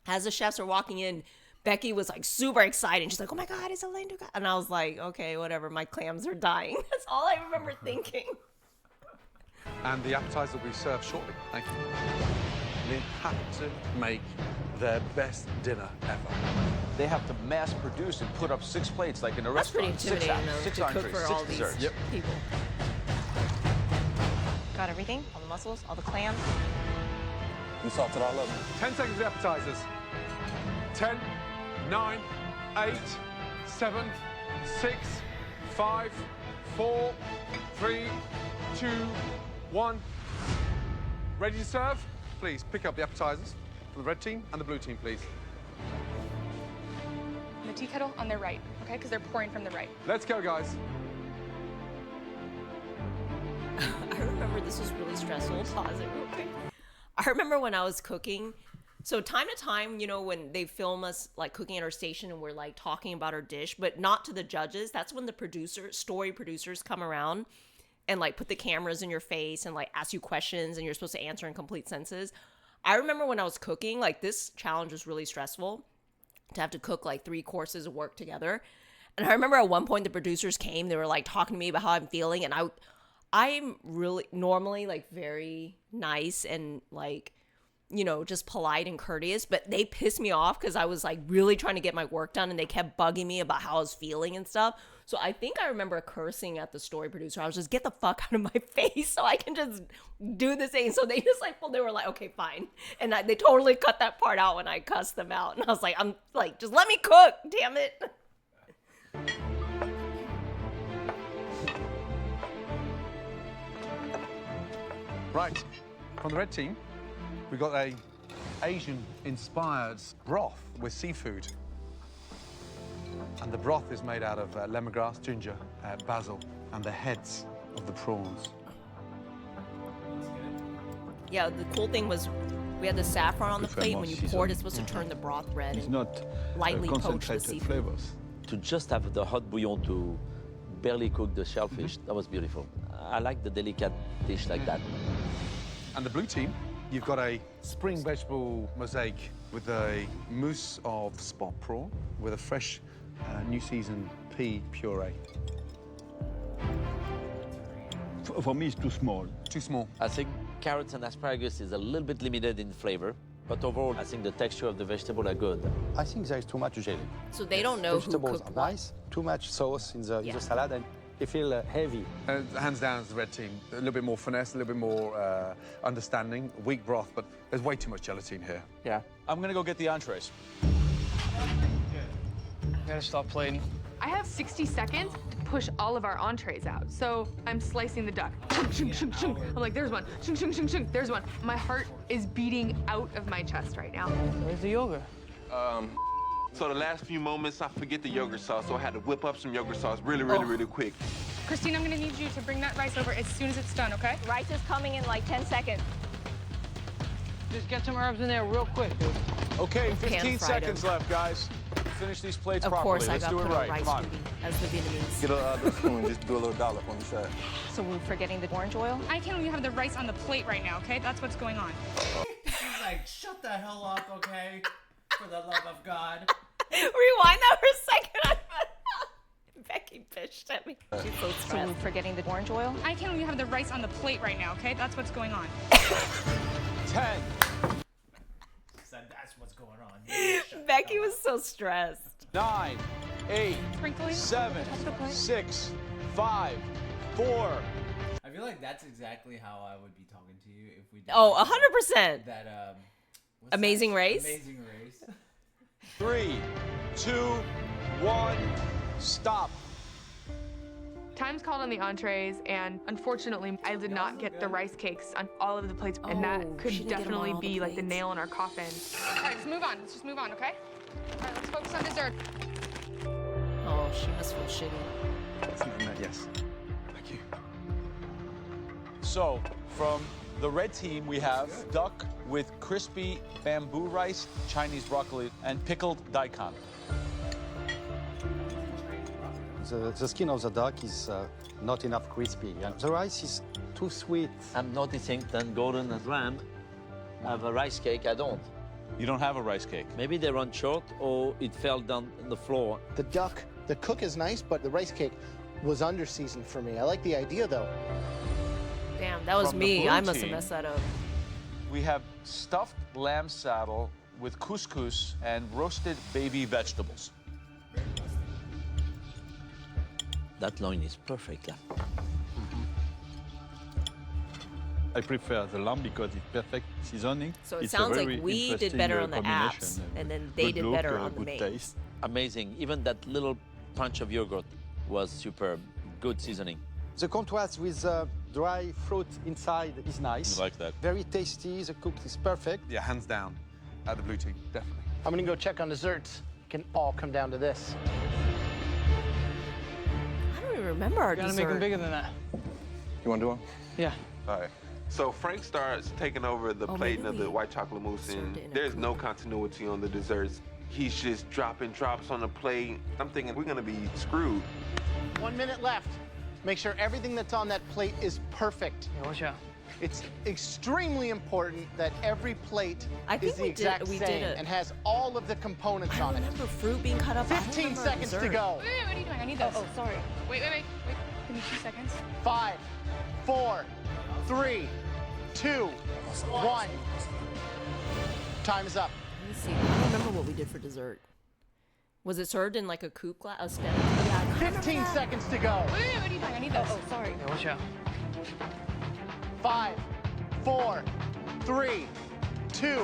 as the chefs are walking in, Becky was like super excited. She's like, oh my God, it's Elaine Dugas. And I was like, okay, whatever. My clams are dying. That's all I remember thinking. And the appetizer will be served shortly. Thank you. They have to make their best dinner ever. They have to mass produce and put up 6 plates like in a That's pretty restaurant. intimidating, though, 6 to cook entrees, for 6 all these desserts. people. Got everything? All the mussels, all the clams. You salted all of them. 10 seconds for the appetizers. 10, 9, 8, 7, 6, 5, 4, 3, 2, 1. Ready to serve? Please pick up the appetizers for the red team and the blue team, please. The tea kettle on their right, okay? Because they're pouring from the right. Let's go, guys. I remember this was really stressful. Pause it real quick. I remember when I was cooking. So time to time, you know, when they film us like cooking at our station and we're like talking about our dish, but not to the judges. That's when the story producers come around and like put the cameras in your face and like ask you questions and you're supposed to answer in complete sentences. I remember when I was cooking, like this challenge was really stressful to have to cook like 3 courses of work together. And I remember at one point the producers came, they were like talking to me about how I'm feeling. And I'm really normally like very nice and like, you know, just polite and courteous, but they pissed me off because I was like really trying to get my work done and they kept bugging me about how I was feeling and stuff. So I think I remember cursing at the story producer. I was just, get the fuck out of my face so I can just do this thing. So they just like, well, they were like, okay, fine. And they totally cut that part out when I cussed them out. And I was like, I'm like, just let me cook, damn it. Right, from the red team, we've got a Asian-inspired broth with seafood. And the broth is made out of lemongrass, ginger, basil, and the heads of the prawns. Yeah, the cool thing was we had the saffron on the plate. When you pour it, it's supposed to turn the broth red. It's and not lightly poach the concentrated seafood. flavors. To just have the hot bouillon to barely cook the shellfish, that was beautiful. I like the delicate dish like that. And the blue team, you've got a spring vegetable mosaic with a mousse of spot prawn with a fresh new season pea puree. For me, it's too small. Too small. I think carrots and asparagus is a little bit limited in flavor, but overall, I think the texture of the vegetable are good. I think there is too much jelly. So they don't know who Vegetables cooked are nice, too much sauce in the salad, and they feel heavy. Hands down, it's the red team. A little bit more finesse, a little bit more understanding. Weak broth, but there's way too much gelatine here. Yeah. I'm gonna go get the entrees. Gotta stop plating. I have 60 seconds to push all of our entrees out. So I'm slicing the duck. Shunk, shunk, shunk, shunk. I'm like, there's one. Shunk, shunk, shunk, shunk. There's one. My heart is beating out of my chest right now. Where's the yogurt? So the last few moments, I forget the yogurt sauce, so I had to whip up some yogurt sauce really quick. Christine, I'm gonna need you to bring that rice over as soon as it's done, okay? Rice is coming in like 10 seconds. Just get some herbs in there real quick, dude. Okay, Pan 15 fried seconds them. left, guys. Finish these plates Of properly. course, I Let's got do put it on right. rice Come on. duty as the Vietnamese. Get a spoon, just do a little dollop on the side. So we're forgetting the orange oil? I can't only have the rice on the plate right now, okay? That's what's going on. She's like, shut the hell up, okay? For the love of God. Rewind that for a second. Becky bitched at me. She's so So stressed. we're forgetting the orange oil? I can't only have the rice on the plate right now, okay? That's what's going on. 10. Said that's what's going on. Becky was so stressed. 9, 8, Sprinkling. 7, 6, 5, 4. I feel like that's exactly how I would be talking to you if we did. Oh, like 100%. That what's Amazing that? Race? Amazing Race. 3, 2, 1, stop. Time's called on the entrees, and unfortunately, I did not get the rice cakes on all of the plates, and that Oh, she could didn't get 'em on definitely all the be like the plates. nail in our coffin. All right, let's move on. Let's just move on, okay? All right, let's focus on dessert. Oh, she must feel shitty. Yes. Thank you. So, from the red team, we have duck with crispy bamboo rice, Chinese broccoli, and pickled daikon. the skin of the duck is not enough crispy. And the rice is too sweet. I'm noticing that Gordon and Ram have a rice cake. I don't. You don't have a rice cake. Maybe they run short or it fell down on the floor. The duck, the cook is nice, but the rice cake was under-seasoned for me. I like the idea, though. Damn, that was From the me. blue I must have team, messed that up. We have stuffed lamb saddle with couscous and roasted baby vegetables. That loin is perfect. I prefer the lamb because it's perfect seasoning. So it It's a sounds like very we did interesting, better on the combination, apps, and then they good did look, better on the good main. taste. Amazing. Even that little punch of yogurt was superb. Good seasoning. The contrast with dry fruit inside is nice. I like that. Very tasty. The cook is perfect. Yeah, hands down. The blue team, definitely. I'm gonna go check on desserts. Can all come down to this. I don't even remember our Gotta dessert. make them bigger than that. You want to do one? Yeah. All right. So Frank starts taking over the plating of the white chocolate mousse, and there's no continuity on the desserts. He's just dropping drops on the plate. I'm thinking we're gonna be screwed. 1 minute left. Make sure everything that's on that plate is perfect. Yeah, watch out. It's extremely important that every plate I think is the we did- exact we same did it. and has all of the components on it. remember fruit being cut up. I don't 15 remember seconds to dessert. go. Wait, what are you doing? I need those. Oh, sorry. Wait. Give me 2 seconds. 5, 4, 3, 2, 1. Time is up. Let me see. I don't remember what we did for dessert. Was it served in like a coupe glass? A step? Yeah, I can't 15 remember that. seconds to go. Wait, what are you doing? I need those. Oh, sorry. Yeah, watch out. 5, 4, 3, 2,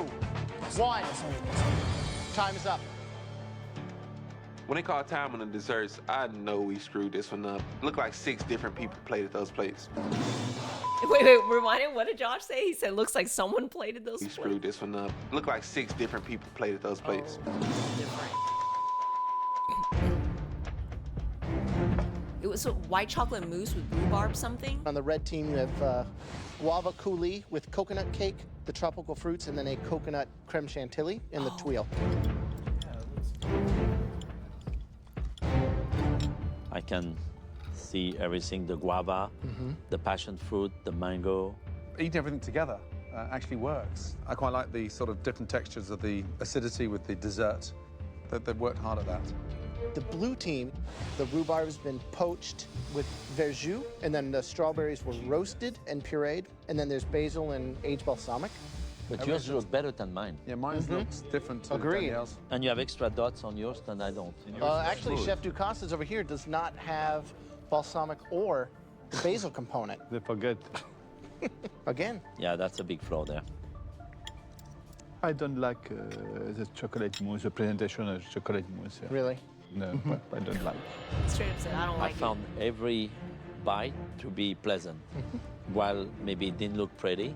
1. Time is up. When they call time on the desserts, I know we screwed this one up. Looked like 6 different people plated those plates. Wait, remind him, what did Josh say? He said, looks like someone plated those We plates. screwed this one up. Looked like 6 different people plated those plates. Different. It was a white chocolate mousse with rhubarb something. On the red team, you have guava coulis with coconut cake, the tropical fruits, and then a coconut creme chantilly in the tuile. I can see everything, the guava, the passion fruit, the mango. Eating everything together actually works. I quite like the sort of different textures of the acidity with the dessert. They've worked hard at that. The blue team, the rhubarb has been poached with verjus, and then the strawberries were roasted and pureed, and then there's basil and aged balsamic. But yours look better than mine. Yeah, mine looks different to Agreed. Danielle's. And you have extra dots on yours than I don't. Actually, Chef Ducasse's over here does not have balsamic or the basil component. They forget. Again. Yeah, that's a big flaw there. I don't like the chocolate mousse, the presentation of chocolate mousse. Yeah. Really? No, I don't like. Straight up said, I don't I like found every bite to be pleasant. While maybe it didn't look pretty,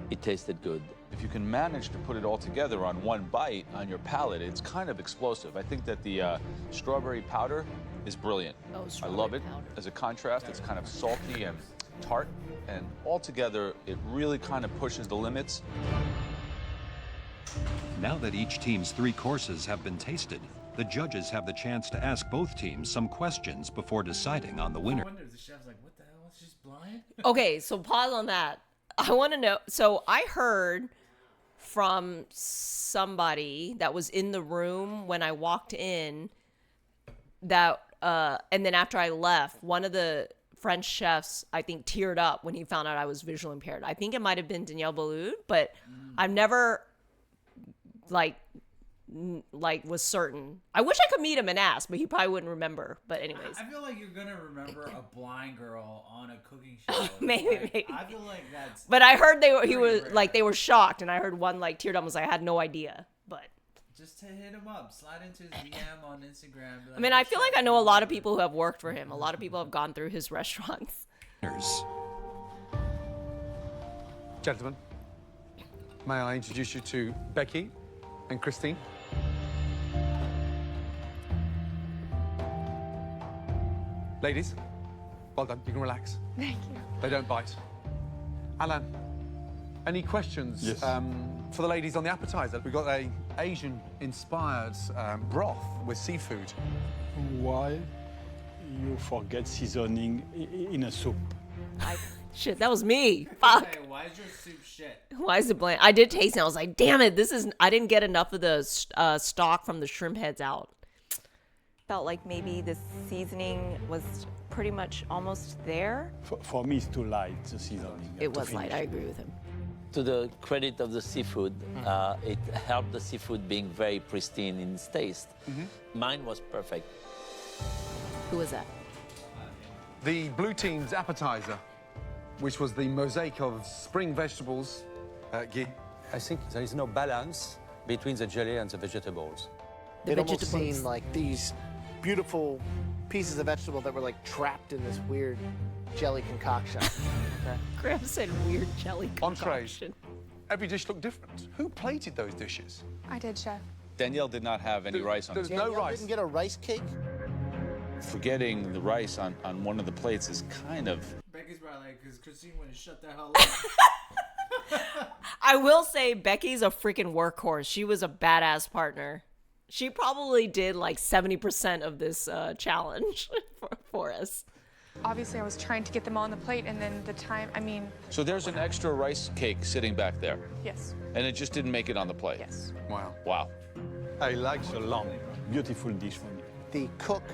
it tasted good. If you can manage to put it all together on one bite on your palate, it's kind of explosive. I think that the strawberry powder is brilliant. Oh, I strawberry love it powder. as a contrast. It's kind of salty and tart, and altogether, it really kind of pushes the limits. Now that each team's 3 courses have been tasted, the judges have the chance to ask both teams some questions before deciding on the winner. I wonder if the chef's like, what the hell? It's just blind? Okay, so pause on that. I want to know. So I heard from somebody that was in the room when I walked in that, and then after I left, one of the French chefs, I think, teared up when he found out I was visually impaired. I think it might have been Danielle Ballou, but I've never was certain. I wish I could meet him and ask, but he probably wouldn't remember. But anyways, I feel like you're gonna remember a blind girl on a cooking show. maybe. I feel like that's. But I heard he was like, they were shocked, and I heard one like teared up and was like, I had no idea. But Just to hit him up, slide into his DM on Instagram. I mean, I feel like I know a lot of people who have worked for him. A lot of people have gone through his restaurants. Gentlemen, may I introduce you to Becky and Christine? Ladies, well done. You can relax. Thank you. They don't bite. Alan, any questions Yes. for the ladies on the appetizer? We've got a Asian-inspired broth with seafood. Why You forget seasoning in a soup. Shit, that was me. Fuck. Hey, why is your soup shit? Why is it bland? I did taste it. I was like, damn it, I didn't get enough of the stock from the shrimp heads out. Felt like maybe the seasoning was pretty much almost there. For me, it's too light, the seasoning. It was light. I agree with him. To the credit of the seafood, it helped the seafood being very pristine in its taste. Mine was perfect. Who was that? The blue team's appetizer, which was the mosaic of spring vegetables. Guy? I think there is no balance between the jelly and the vegetables. It almost seemed like these beautiful pieces of vegetable that were like trapped in this weird jelly concoction. Graham said weird jelly Entrees. Every dish looked different. Who plated those dishes? I did, Chef. Danielle did not have any rice on it. There's no rice. Didn't get a rice cake? Forgetting the rice on one of the plates is kind of... Becky's probably like, because Christine wouldn't shut the hell up. I will say Becky's a freaking workhorse. She was a badass partner. She probably did like 70% of this challenge for us. Obviously, I was trying to get them all on the plate, and then the time, I mean... So there's an extra rice cake sitting back there. Yes. And it just didn't make it on the plate. Yes. Wow. Wow. I like the lamb. Beautiful dish for me. The cook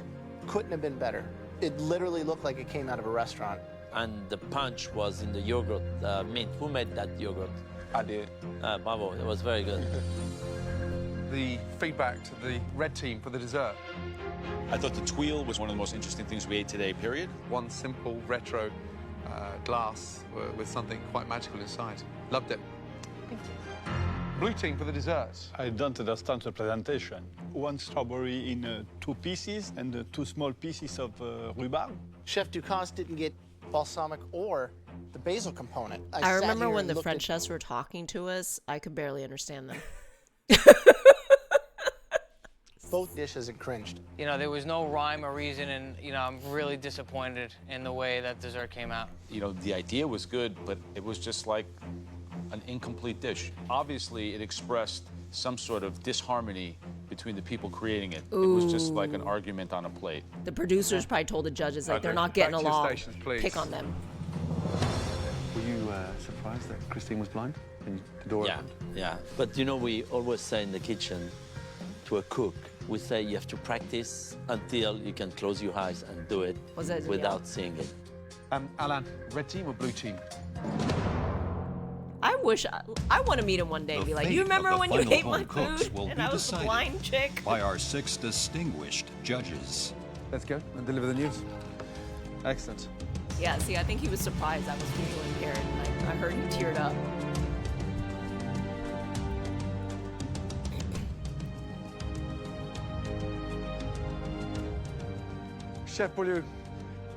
couldn't have been better. It literally looked like it came out of a restaurant. And the punch was in the yogurt mint. Who made that yogurt? I did. Bravo, it was very good. The feedback to the red team for the dessert. I thought the tuile was one of the most interesting things we ate today, period. One simple retro glass with something quite magical inside. Loved it. Thank you. Blue team for the desserts. I don't understand the presentation. One strawberry in 2 pieces and 2 small pieces of rhubarb. Chef Ducasse didn't get balsamic or the basil component. I sat remember here when and the looked French at- chefs were talking to us, I could barely understand them. Both dishes and cringed. You know, there was no rhyme or reason, and, you know, I'm really disappointed in the way that dessert came out. You know, the idea was good, but it was just like an incomplete dish. Obviously, it expressed some sort of disharmony between the people creating it. It was just like an argument on a plate. The producers probably told the judges, like, they're Okay, not getting back to your along. stations, please. Pick on them. Were you surprised that Christine was blind and the door Yeah, opened? yeah. But you know, we always say in the kitchen to a cook, we say you have to practice until you can close your eyes and do it Was that without seeing it. Alan, red team or blue team? I wish I want to meet him one day and be like, fate you of remember the when you final ate my home cooks food will and be I was the decided blind chick? by our 6 distinguished judges. Let's go and deliver the news. Excellent. Yeah, see, I think he was surprised I was visually impaired. And I heard he teared up. Chef Beaulieu,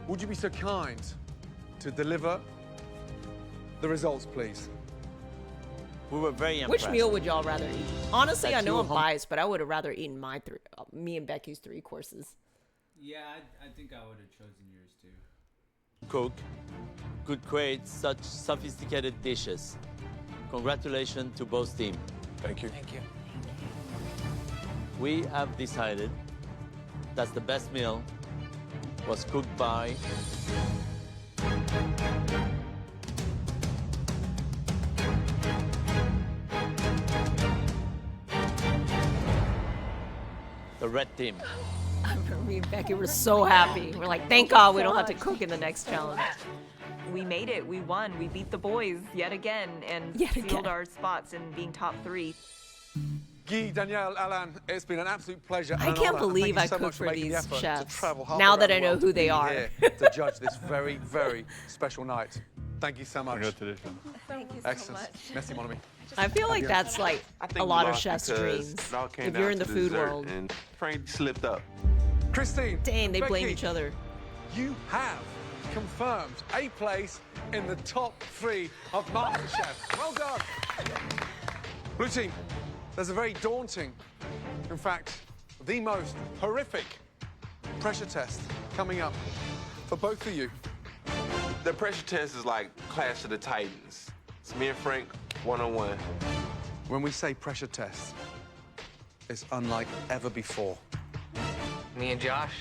would you be so kind to deliver the results, please? We were very impressed. Which meal would y'all rather eat? Honestly, That I know you I'm hum- biased, but I would have rather eaten me and Becky's 3 courses. Yeah, I think I would have chosen yours too. Cook could create such sophisticated dishes. Congratulations to both teams. Thank you. Thank you. We have decided that the best meal was cooked by the red team. I remember me and Becky were so happy. We're like, thank God we don't have to cook in the next challenge. We made it. We won. We beat the boys yet again and Yet sealed again. our spots in being top 3. Guy, Danielle, Alan, it's been an absolute pleasure. I and an can't honor. believe Thank you I so cooked much for making the these effort chefs. To travel half Now around that the I know world who to they be are. here to judge this very, very special night. Thank you so much. Congratulations. Thank you Excellent. Merci, mon ami. I feel like that's like a lot of chefs' dreams. If you're in the food world. And Frank slipped up. Christine. Dang, they blame Becky, each other. You have confirmed a place in the top 3 of MasterChef. Well done. Blue team, there's a very daunting, in fact, the most horrific pressure test coming up for both of you. The pressure test is like Clash of the Titans. It's me and Frank one-on-one. When we say pressure test, it's unlike ever before. Me and Josh,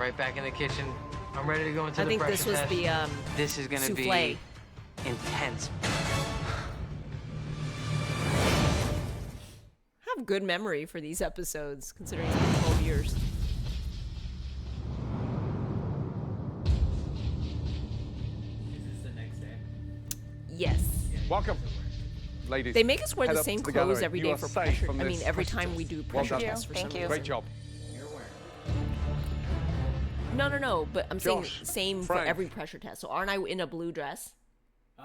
right back in the kitchen. I'm ready to go into I the think pressure this was test. the This is gonna souffle. be intense. I have good memory for these episodes, considering it's been 12 years. Is this the next day? Yes. Welcome, ladies. They make us wear Head the up same to the clothes gallery. every You day are for safe pressure. from I mean, this every pressure time we test. do Well pressure done. tests for some reason. Great job. No. But I'm saying Josh, same for Frank. every pressure test. So aren't I in a blue dress? Oh,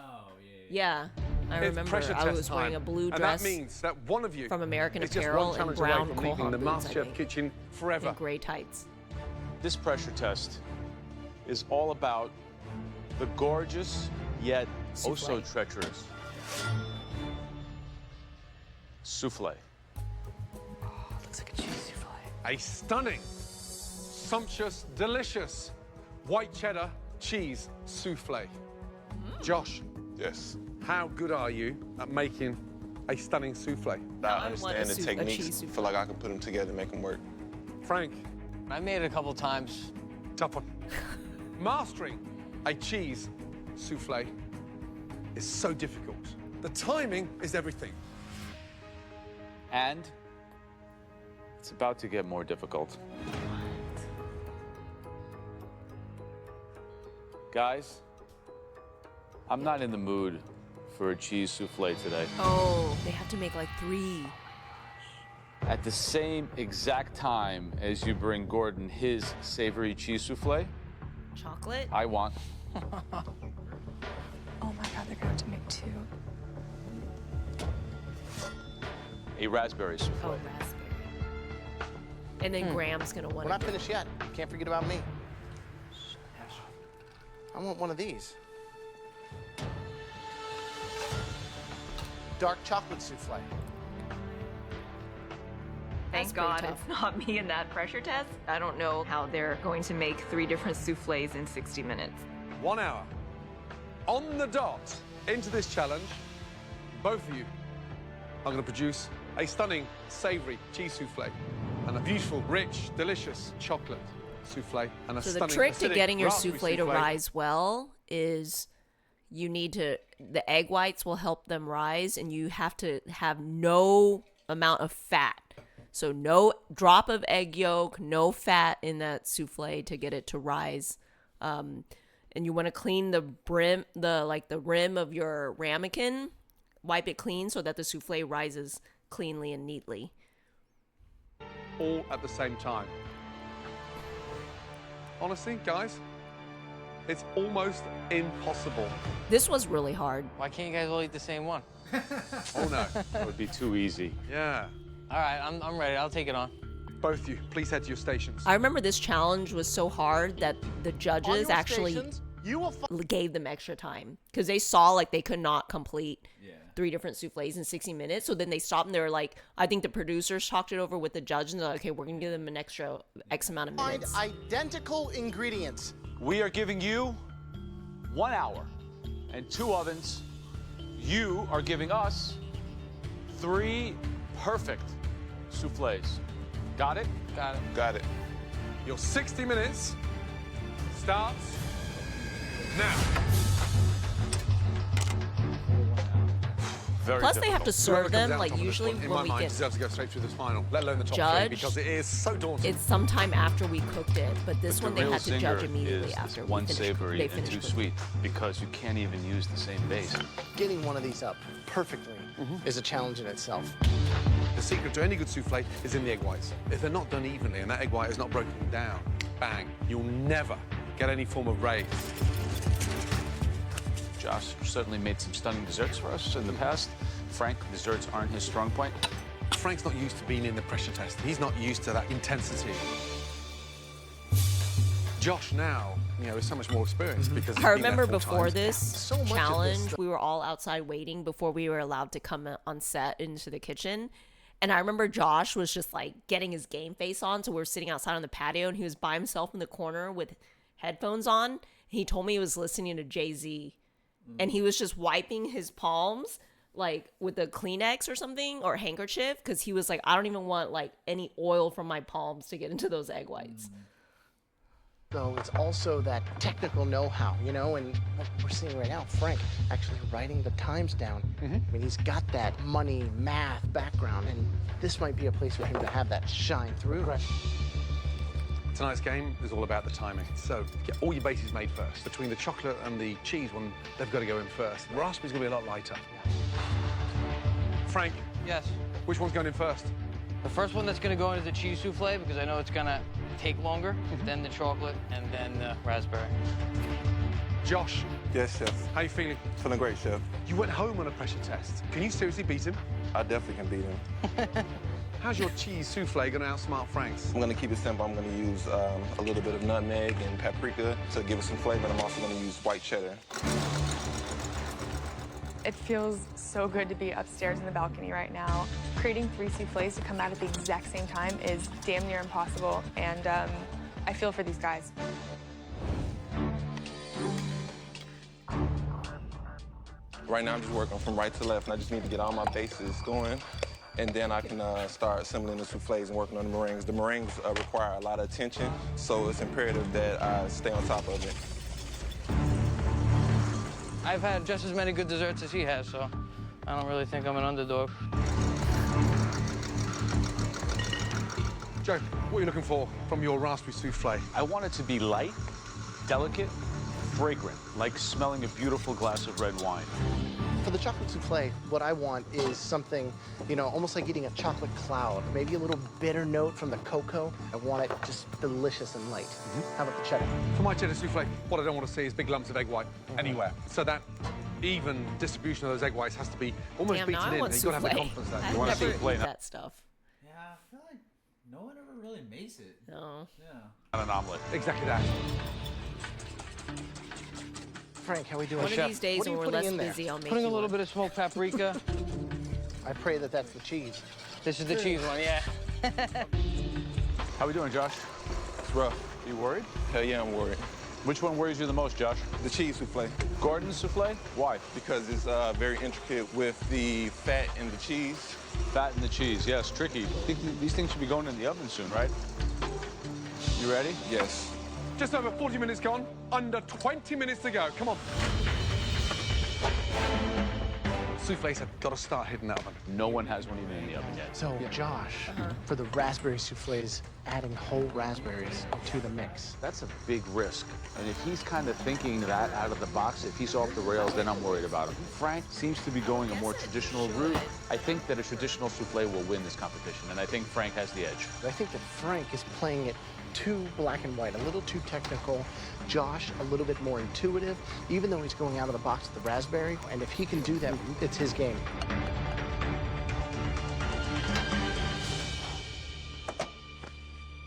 Yeah. I It's remember pressure I test was wearing a time, blue and dress that means that one of you from American is just Apparel one and challenge away brown from leaving the Kohan boots, I MasterChef think, kitchen forever. and gray tights. This pressure test is all about the gorgeous yet oh so Souffle. treacherous souffle. Looks like a cheese souffle. A stunning, sumptuous, delicious white cheddar cheese souffle. Josh. Yes. How good are you at making a stunning souffle? I understand the techniques. Feel like I can put them together and make them work. Frank. I made it a couple times. Tough one. Mastering a cheese souffle is so difficult. The timing is everything. And it's about to get more difficult. Guys, I'm not in the mood for a cheese souffle today. Oh, they have to make like 3. At the same exact time as you bring Gordon his savory cheese souffle, Chocolate? I want Oh my God, they're gonna have to make 2. a raspberry souffle. Oh, raspberry. And then Graham's gonna want We're not finished yet. Can't forget about me. I want one of these. Dark chocolate souffle. That's Thank pretty God tough. it's not me in that pressure test. I don't know how they're going to make 3 different souffles in 60 minutes. 1 hour. On the dot into this challenge, both of you are going to produce a stunning, savory cheese souffle and a beautiful, rich, delicious chocolate souffle and a So the stunning trick to acidic getting your raspberry souffle to rise well is you need to, the egg whites will help them rise, and you have to have no amount of fat. So no drop of egg yolk, no fat in that souffle to get it to rise. And you want to clean the brim, the rim of your ramekin, wipe it clean so that the souffle rises cleanly and neatly. All at the same time. Honestly, guys, it's almost impossible. This was really hard. Why can't you guys all eat the same one? Oh no. That would be too easy. Yeah. All right, I'm ready. I'll take it on. Both of you, please head to your stations. I remember this challenge was so hard that the On judges your actually stations, you will gave them extra time because they saw like they could not complete 3 different souffles in 60 minutes. So then they stopped and they were like, I think the producers talked it over with the judge and they're like, okay, we're going to give them an extra X amount of find minutes. identical ingredients. We are giving you 1 hour and 2 ovens. You are giving us 3 perfect souffles. Got it? Got it. Got it. Your 60 minutes starts now. Very Plus they have to difficult. serve them Whoever comes out like on this usually one, in when my we mind, get deserves to go straight through this final, let alone the top judged. 3, because it is so daunting. It's sometime after we cooked it, but this The one they real had to judge zinger immediately is after one we finished, savory they and finished 2 cooking. sweet because you can't even use the same base. Getting one of these up perfectly is a challenge in itself. The secret to any good souffle is in the egg whites. If they're not done evenly and that egg white is not broken down, bang, you'll never get any form of raise. Josh certainly made some stunning desserts for us in the past. Frank, desserts aren't his strong point. Frank's not used to being in the pressure test. He's not used to that intensity. Josh now, is so much more experienced because he's I been there remember 4 before times. this So much of this challenge, stuff- we were all outside waiting before we were allowed to come on set into the kitchen. And I remember Josh was just like getting his game face on. So we were sitting outside on the patio and he was by himself in the corner with headphones on. He told me he was listening to Jay-Z and he was just wiping his palms like with a Kleenex or something or handkerchief because he was like, I don't even want like any oil from my palms to get into those egg whites. though, it's also that technical know-how, you know, and what we're seeing right now, Frank actually writing the times down. I mean, he's got that money, math background, and this might be a place for him to have that shine through. Right. Tonight's game is all about the timing. So get all your bases made first. Between the chocolate and the cheese one, they've got to go in first. The raspberry's going to be a lot lighter. Frank? Yes? Which one's going in first? The first one that's gonna go in is the cheese souffle because I know it's gonna take longer, then the chocolate, and then the raspberry. Josh? Yes, chef. How you feeling? Feeling great, chef. You went home on a pressure test. Can you seriously beat him? I definitely can beat him. How's your cheese souffle going to outsmart Frank's? I'm going to keep it simple. I'm going to use a little bit of nutmeg and paprika to give it some flavor, and I'm also going to use white cheddar. It feels so good to be upstairs in the balcony right now. Creating 3 souffles to come out at the exact same time is damn near impossible, and I feel for these guys. Right now, I'm just working from right to left, and I just need to get all my bases going, and then I can start assembling the souffles and working on the meringues. The meringues require a lot of attention, so it's imperative that I stay on top of it. I've had just as many good desserts as he has, so I don't really think I'm an underdog. Joe, what are you looking for from your raspberry souffle? I want it to be light, delicate, fragrant, like smelling a beautiful glass of red wine. For the chocolate souffle, what I want is something, you know, almost like eating a chocolate cloud. Maybe a little bitter note from the cocoa. I want it just delicious and light. How about the cheddar? For my cheddar souffle, what I don't want to see is big lumps of egg white anywhere. So that even distribution of those egg whites has to be almost Damn, beaten now I in. want You've got to have the souffle. confidence that I you want to never souffle eat now. that stuff. Yeah, I feel like no one ever really makes it. No. Yeah. An omelet. Exactly that. Frank, how we doing? One of these days What are when you we're putting less in there? busy, I'll make Putting you a little one. bit of smoked paprika. I pray that that's the cheese. This is the cheese one, yeah. How we doing, Josh? It's rough. You worried? Hell yeah, I'm worried. Which one worries you the most, Josh? The cheese souffle. Gordon's souffle? Why? Because it's very intricate with the fat and the cheese. Fat and the cheese, yes, tricky. I think these things should be going in the oven soon, right? You ready? Yes. Just over 40 minutes gone, under 20 minutes to go. Come on. Souffles have got to start hitting that oven. No one has one even in the oven yet. So, Josh, for the raspberry souffles, adding whole raspberries to the mix. That's a big risk. And if he's kind of thinking that out of the box, if he's off the rails, then I'm worried about him. Frank seems to be going a more traditional route. I think that a traditional souffle will win this competition, and I think Frank has the edge. I think that Frank is playing it too black and white, a little too technical. Josh, a little bit more intuitive, even though he's going out of the box with the raspberry. And if he can do that, it's his game.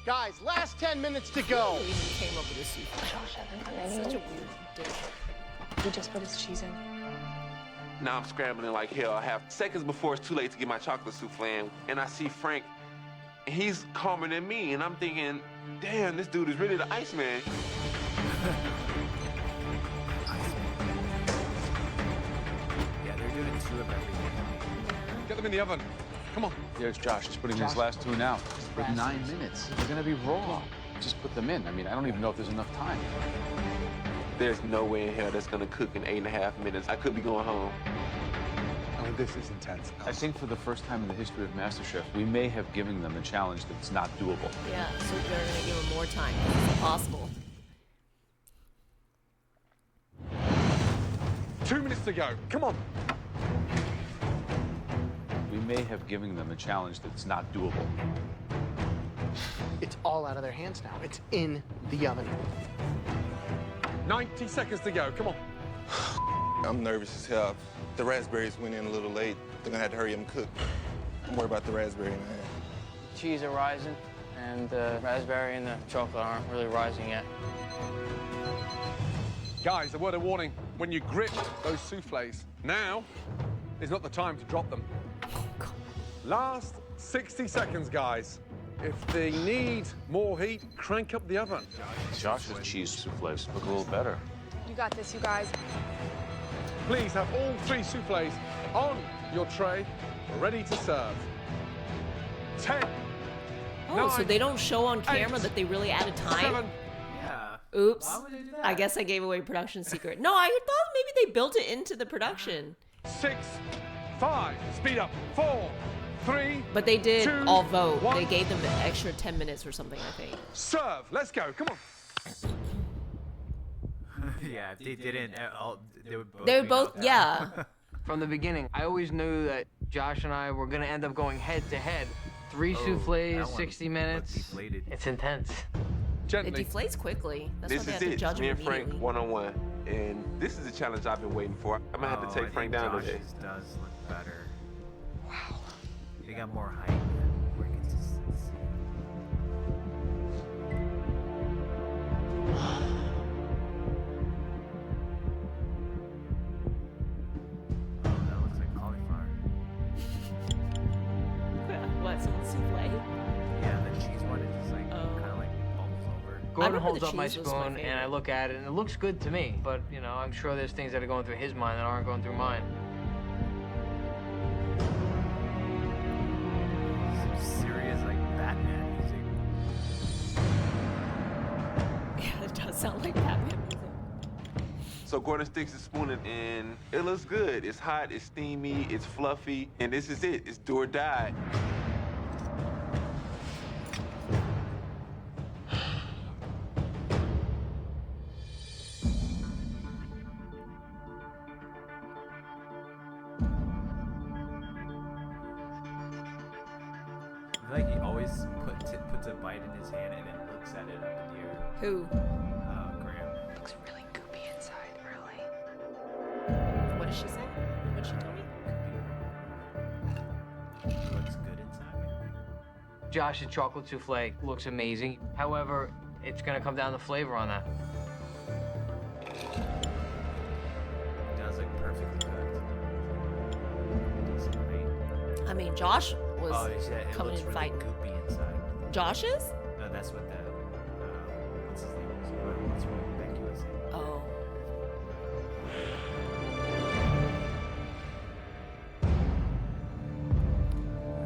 Guys, last 10 minutes to go. Who even came up with this souffle? Josh, It's such a weird dish. He just put his cheese in. Now I'm scrambling like hell. I have seconds before it's too late to get my chocolate souffle in, and I see Frank, and he's calmer than me, and I'm thinking, damn, this dude is really the Iceman. Yeah, they're doing 2 of everything. Get them in the oven. Come on. There's Josh. He's putting these last 2 now. With 9 minutes. They're going to be raw. Just put them in. I mean, I don't even know if there's enough time. There's no way in hell that's gonna cook in 8.5 minutes. I could be going home. I mean, this is intense. I think for the first time in the history of MasterChef, we may have given them a challenge that's not doable. Yeah, so they're gonna give him more time. It's impossible. 2 minutes to go. Come on. We may have given them a challenge that's not doable. It's all out of their hands now. It's in the oven. 90 seconds to go. Come on. I'm nervous as hell. The raspberries went in a little late. They're gonna have to hurry up and cook. I'm worried about the raspberry, man. Cheese are rising, and the raspberry and the chocolate aren't really rising yet. Guys, a word of warning. When you grip those souffles, now is not the time to drop them. Last 60 seconds, guys. If they need more heat, crank up the oven. Josh's cheese souffles look a little better. You got this, you guys. Please have all 3 souffles on your tray, ready to serve. 10. Oh, so 9, they don't show on camera 8, that they really added time? 7, Yeah. Oops. Why would they do that? I guess I gave away production secret. No, I thought maybe they built it into the production. 6, 5, speed up. 4, 3. But they did 2, all vote. 1. They gave them an extra 10 minutes or something, I think. Serve. Let's go. Come on. Yeah, if they didn't, they would both. They would be both, knocked yeah. out. From the beginning, I always knew that Josh and I were gonna end up going head to head. 3 Oh, souffles, that one 60 minutes. deflated. It's intense. It Gently. deflates quickly. That's This why they is have to it. judge Me them and Frank immediately. one-on-one. And this is the challenge I've been waiting for. I'm gonna have to Oh, take I Frank think down today. Josh's does look better. Wow. They got more height. More consistency. Oh, that looks like cauliflower. What, some souffle? Yeah, the cheese one is just like kind of like bubbles over. Gordon remember holds the up my cheese was my spoon and I favorite. look at it and it looks good to me. But, you know, I'm sure there's things that are going through his mind that aren't going through mine. Some serious like Batman music. Yeah, it does sound like Batman music. So Gordon sticks his spoon in, and it looks good. It's hot, it's steamy, it's fluffy, and this is it. It's do or die. I feel like he always puts a bite in his hand and then looks at it up in the air. Who? Graham. Looks really goopy inside, really. What did she say? What did she tell me? Looks good inside. Josh's chocolate souffle looks amazing. However, it's gonna come down to flavor on that. It does look perfectly cooked. Decent height. I mean, Josh was Oh, you see that? It coming looks in really fighting. goopy inside. Josh's? No, that's what the what's his name was. That's what Becky was saying. Oh.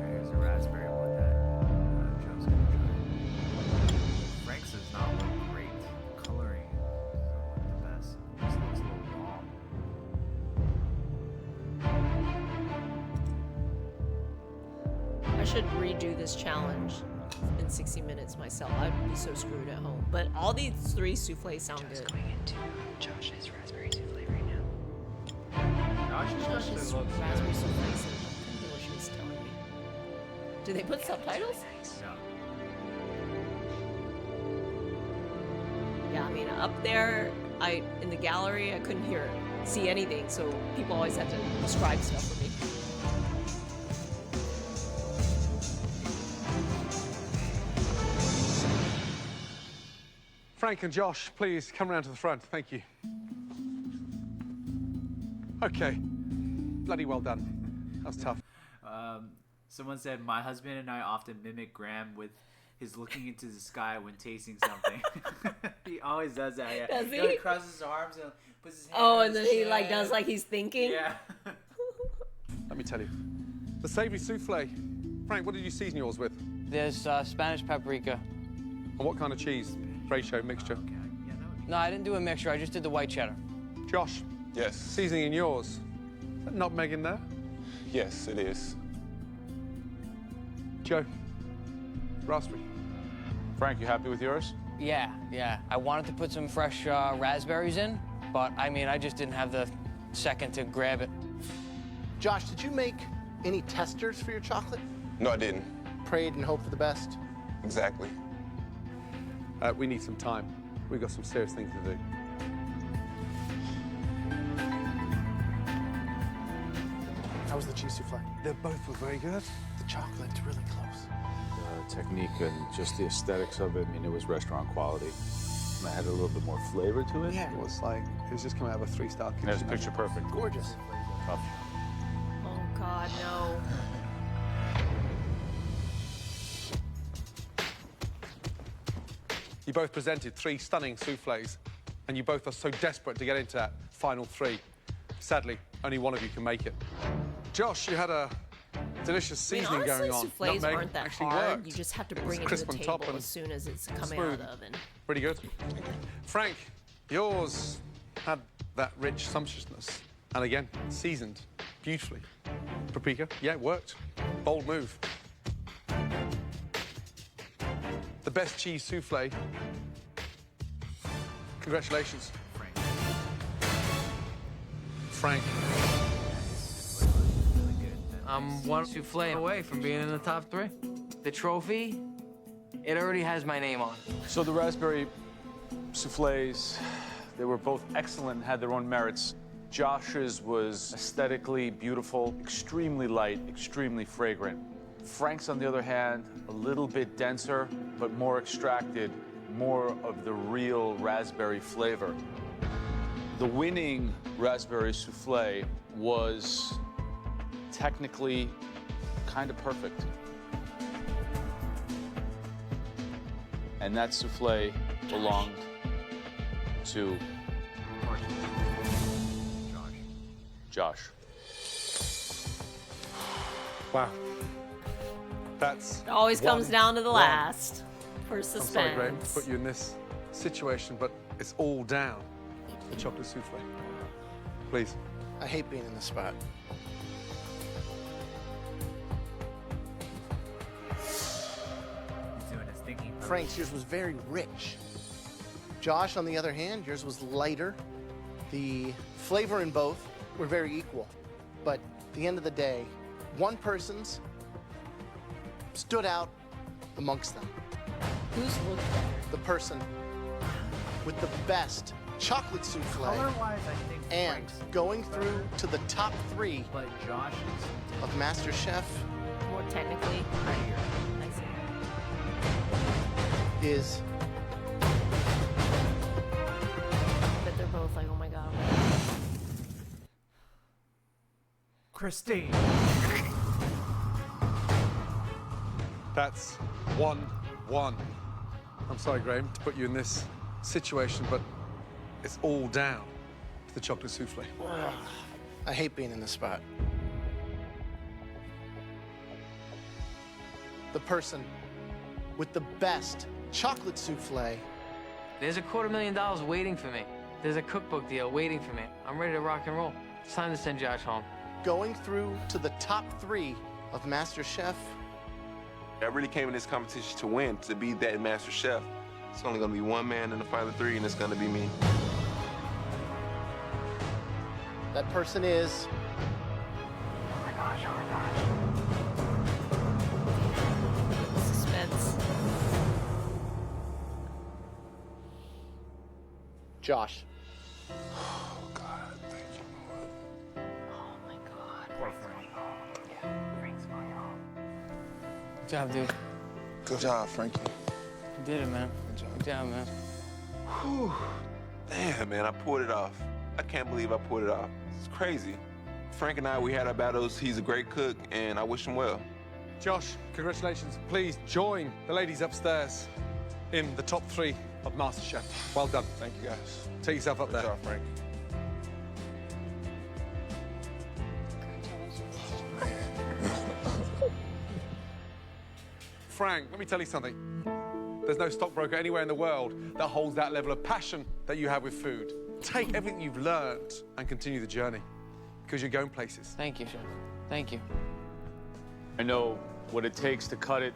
Here's a raspberry one that Joe's gonna try. Frank's does not look great. The coloring is not the best. It just looks a little raw. I should redo this challenge in 60 minutes myself. I'd be so screwed at home. But all these 3 souffles sound good. Going into Josh's raspberry souffle right now. Josh's Josh's looks raspberry good. souffle sound good. What she was telling me. Do they put subtitles? No. Yeah, I mean, up there, in the gallery, I couldn't see anything, so people always had to describe stuff for me. Frank and Josh, please come around to the front. Thank you. Okay. Bloody well done. That was tough. Someone said, my husband and I often mimic Graham with his looking into the sky when tasting something. He always does that. Yeah. Does he? He crosses his arms and puts his hand Oh, on and his then he like chest. does like he's thinking. Yeah. Let me tell you. The savory souffle. Frank, what did you season yours with? There's Spanish paprika. And what kind of cheese? Ratio, mixture? No, I didn't do a mixture. I just did the white cheddar. Josh? Yes. Seasoning in yours. Is that nutmeg in there? Yes, it is. Joe? Raspberry. Frank, you happy with yours? Yeah. I wanted to put some fresh raspberries in, but I mean, I just didn't have the second to grab it. Josh, did you make any testers for your chocolate? No, I didn't. Prayed and hoped for the best? Exactly. We need some time. We've got some serious things to do. How was the cheese souffle? They both were very good. The chocolate's really close. The technique and just the aesthetics of it, I mean, it was restaurant quality. And it had a little bit more flavor to it. Yeah, it was like, it was just coming out of a 3-star kitchen. And it was picture perfect. Gorgeous. Tough. Oh God, no. You both presented 3 stunning souffles, and you both are so desperate to get into that final 3. Sadly, only one of you can make it. Josh, you had a delicious I mean, seasoning honestly, going on. souffles Nutmeg aren't that actually hard. worked. You just have to It's bring it to crisp the on top table and as soon as it's coming smooth. out of the oven. Pretty good. Frank, yours had that rich sumptuousness. And again, seasoned beautifully. Paprika, yeah, it worked. Bold move. The best cheese souffle. Congratulations. Frank. I'm one souffle away from being in the top 3. The trophy, it already has my name on it. So the raspberry souffles, they were both excellent and had their own merits. Josh's was aesthetically beautiful, extremely light, extremely fragrant. Frank's, on the other hand, a little bit denser, but more extracted, more of the real raspberry flavor. The winning raspberry souffle was technically kind of perfect. And that souffle belonged to Josh. Wow. That's It always comes 1-1. down to the last for I'm sorry, suspense. Graham, to put you in this situation, but it's all down to the chocolate souffle. Please. I hate being in this spot. He's doing his thinking. Frank's, yours was very rich. Josh, on the other hand, yours was lighter. The flavor in both were very equal. But at the end of the day, one person's stood out amongst them. Who's looked better? The person with the best chocolate souffle Color-wise, I think and Frank's going through to the top 3 but Josh of MasterChef More technically. I see. is But they're both like, oh my god. Christine. That's 1-1. I'm sorry, Graham, to put you in this situation, but it's all down to the chocolate souffle. I hate being in this spot. The person with the best chocolate souffle There's $250,000 waiting for me. There's a cookbook deal waiting for me. I'm ready to rock and roll. It's time to send Josh home. going through to the top 3 of MasterChef. I really came in this competition to win, to be that master chef. It's only gonna be one man in the final 3, and it's gonna be me. That person is Suspense. Josh. Good job, dude. Good job, Frankie. You did it, man. Good job, man. Whew. Damn, man, I pulled it off. I can't believe I pulled it off. It's crazy. Frank and I, we had our battles. He's a great cook, and I wish him well. Josh, congratulations. Please join the ladies upstairs in the top 3 of MasterChef. Well done. Thank you, guys. Take yourself up there. Good job, Frank. Frank, let me tell you something. There's no stockbroker anywhere in the world that holds that level of passion that you have with food. Take everything you've learned and continue the journey, because you're going places. Thank you, Chef. Thank you. I know what it takes to cut it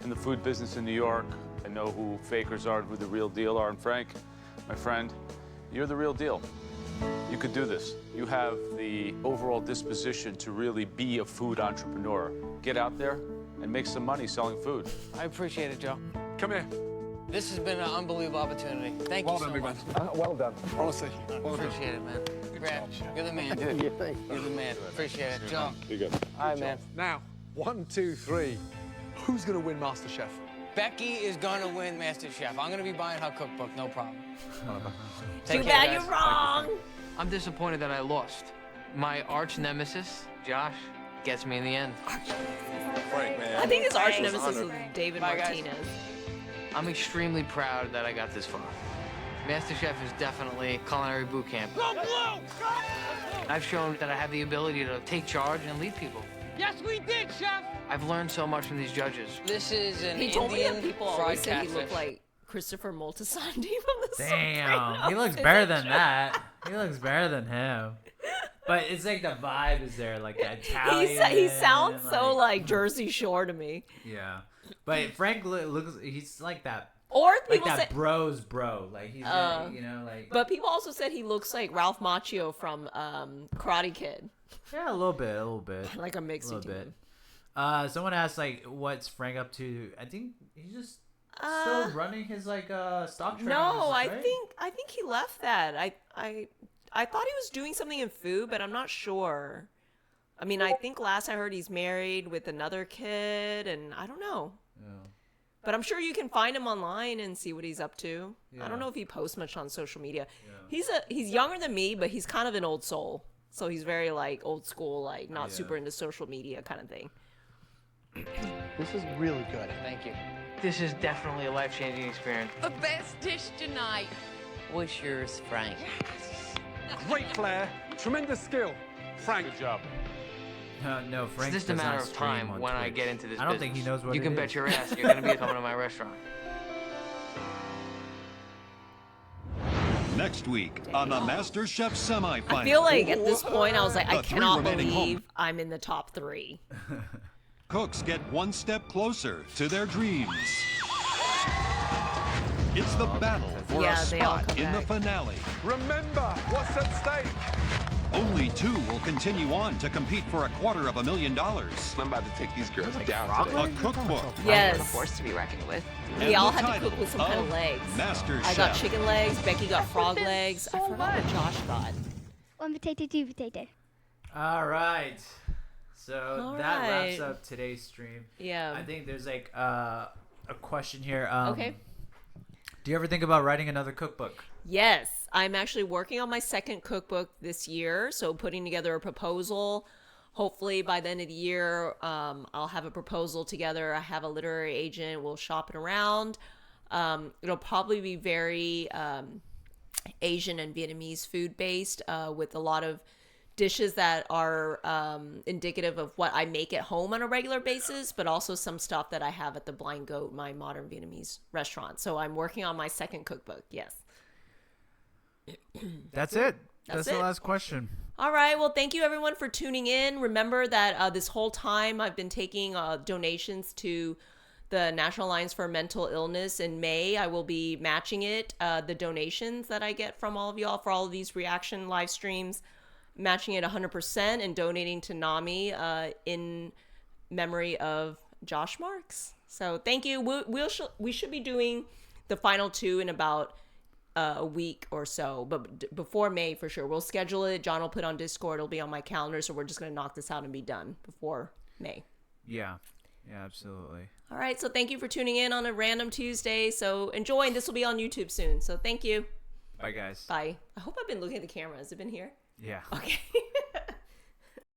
in the food business in New York. I know who fakers are and who the real deal are. And Frank, my friend, you're the real deal. You could do this. You have the overall disposition to really be a food entrepreneur. Get out there and make some money selling food. I appreciate it, Joe. Come here. This has been an unbelievable opportunity. Thank you so much. Well done. Honestly. Well appreciate it, man. Brad, you're the man. Yeah, thanks. You're the man. Appreciate it. Joe. You're good. All right, man. Now, 1, 2, 3. Who's going to win MasterChef? Becky is gonna win MasterChef. I'm gonna be buying her cookbook, no problem. Too bad you're wrong. I'm disappointed that I lost. My arch nemesis, Josh, gets me in the end. Frank, man. I think his arch nemesis Honored. was David Bye, guys. Martinez. I'm extremely proud that I got this far. MasterChef is definitely culinary boot camp. I've shown that I have the ability to take charge and lead people. Yes, we did, Chef. I've learned so much from these judges. This is an He told me that Indian people fried always say he catfish. looked like Christopher Moltisanti from the Damn, he Sopranos. looks Is better that than true? that. He looks better than him. But it's like the vibe is there, like the Italian. He sounds and, so like Jersey Shore to me. Yeah, but Frank looks. He's like that. Or Like people that say, bros, bro. Like he's, you know, like. But people also said he looks like Ralph Macchio from Karate Kid. Yeah, a little bit. Like a mix a little between bit. Someone asked like, what's Frank up to? I think he's just still running his like stock trading. No, business, I right? think he left that. I thought he was doing something in food, but I'm not sure. I mean, I think last I heard he's married with another kid, and I don't know. Yeah. But I'm sure you can find him online and see what he's up to. I Yeah. don't know if he posts much on social media. He's younger than me, but he's kind of an old soul. So he's very like old school, like not super into social media kind of thing. This is really good. Thank you. This is definitely a life-changing experience. The best dish tonight. What's yours, Frank? Great flair, tremendous skill. Frank. Good job. No, Frank. It's just a does not matter of stream time on when I Twitch. get into this I don't think he business. knows what You it can is. bet your ass you're going to be coming to my restaurant. Next week on the Masterchef semifinal. I feel like at this point I was like, I The three cannot remaining believe I'm in the top 3. Cooks get one step closer to their dreams. It's the battle for Yeah, a they all spot come in the back. finale. Remember what's at stake. Only 2 will continue on to compete for $250,000. I'm about to take these girls down A cookbook. Yes. A force to be reckoned with. We And all the had to title cook with some kind of of legs. Master I got Chef. chicken legs. Becky got frog legs. I forgot what Josh got. 1 potato, 2 potato. All right. So All that wraps right. up today's stream. Yeah. I think there's like a question here. Okay. Do you ever think about writing another cookbook? Yes, I'm actually working on my second cookbook this year. So putting together a proposal. Hopefully by the end of the year, I'll have a proposal together. I have a literary agent. We'll shop it around. It'll probably be very Asian and Vietnamese food based, with a lot of dishes that are indicative of what I make at home on a regular basis, but also some stuff that I have at the Blind Goat, my modern Vietnamese restaurant. So I'm working on my second cookbook. Yes. That's it. That's the it. last question. All right. Well, thank you everyone for tuning in. Remember that this whole time I've been taking donations to the National Alliance for Mental Illness. In May, I will be matching it, the donations that I get from all of y'all for all of these reaction live streams, matching it 100% and donating to NAMI in memory of Josh Marks. So thank you. We should be doing the final 2 in about a week or so, but before May for sure. We'll schedule it. John will put on Discord. It'll be on my calendar. So we're just going to knock this out and be done before May. Yeah. Yeah, absolutely. All right. So thank you for tuning in on a random Tuesday. So enjoy. And this will be on YouTube soon. So thank you. Bye, guys. Bye. I hope I've been looking at the camera. Has it been here? Yeah. Okay.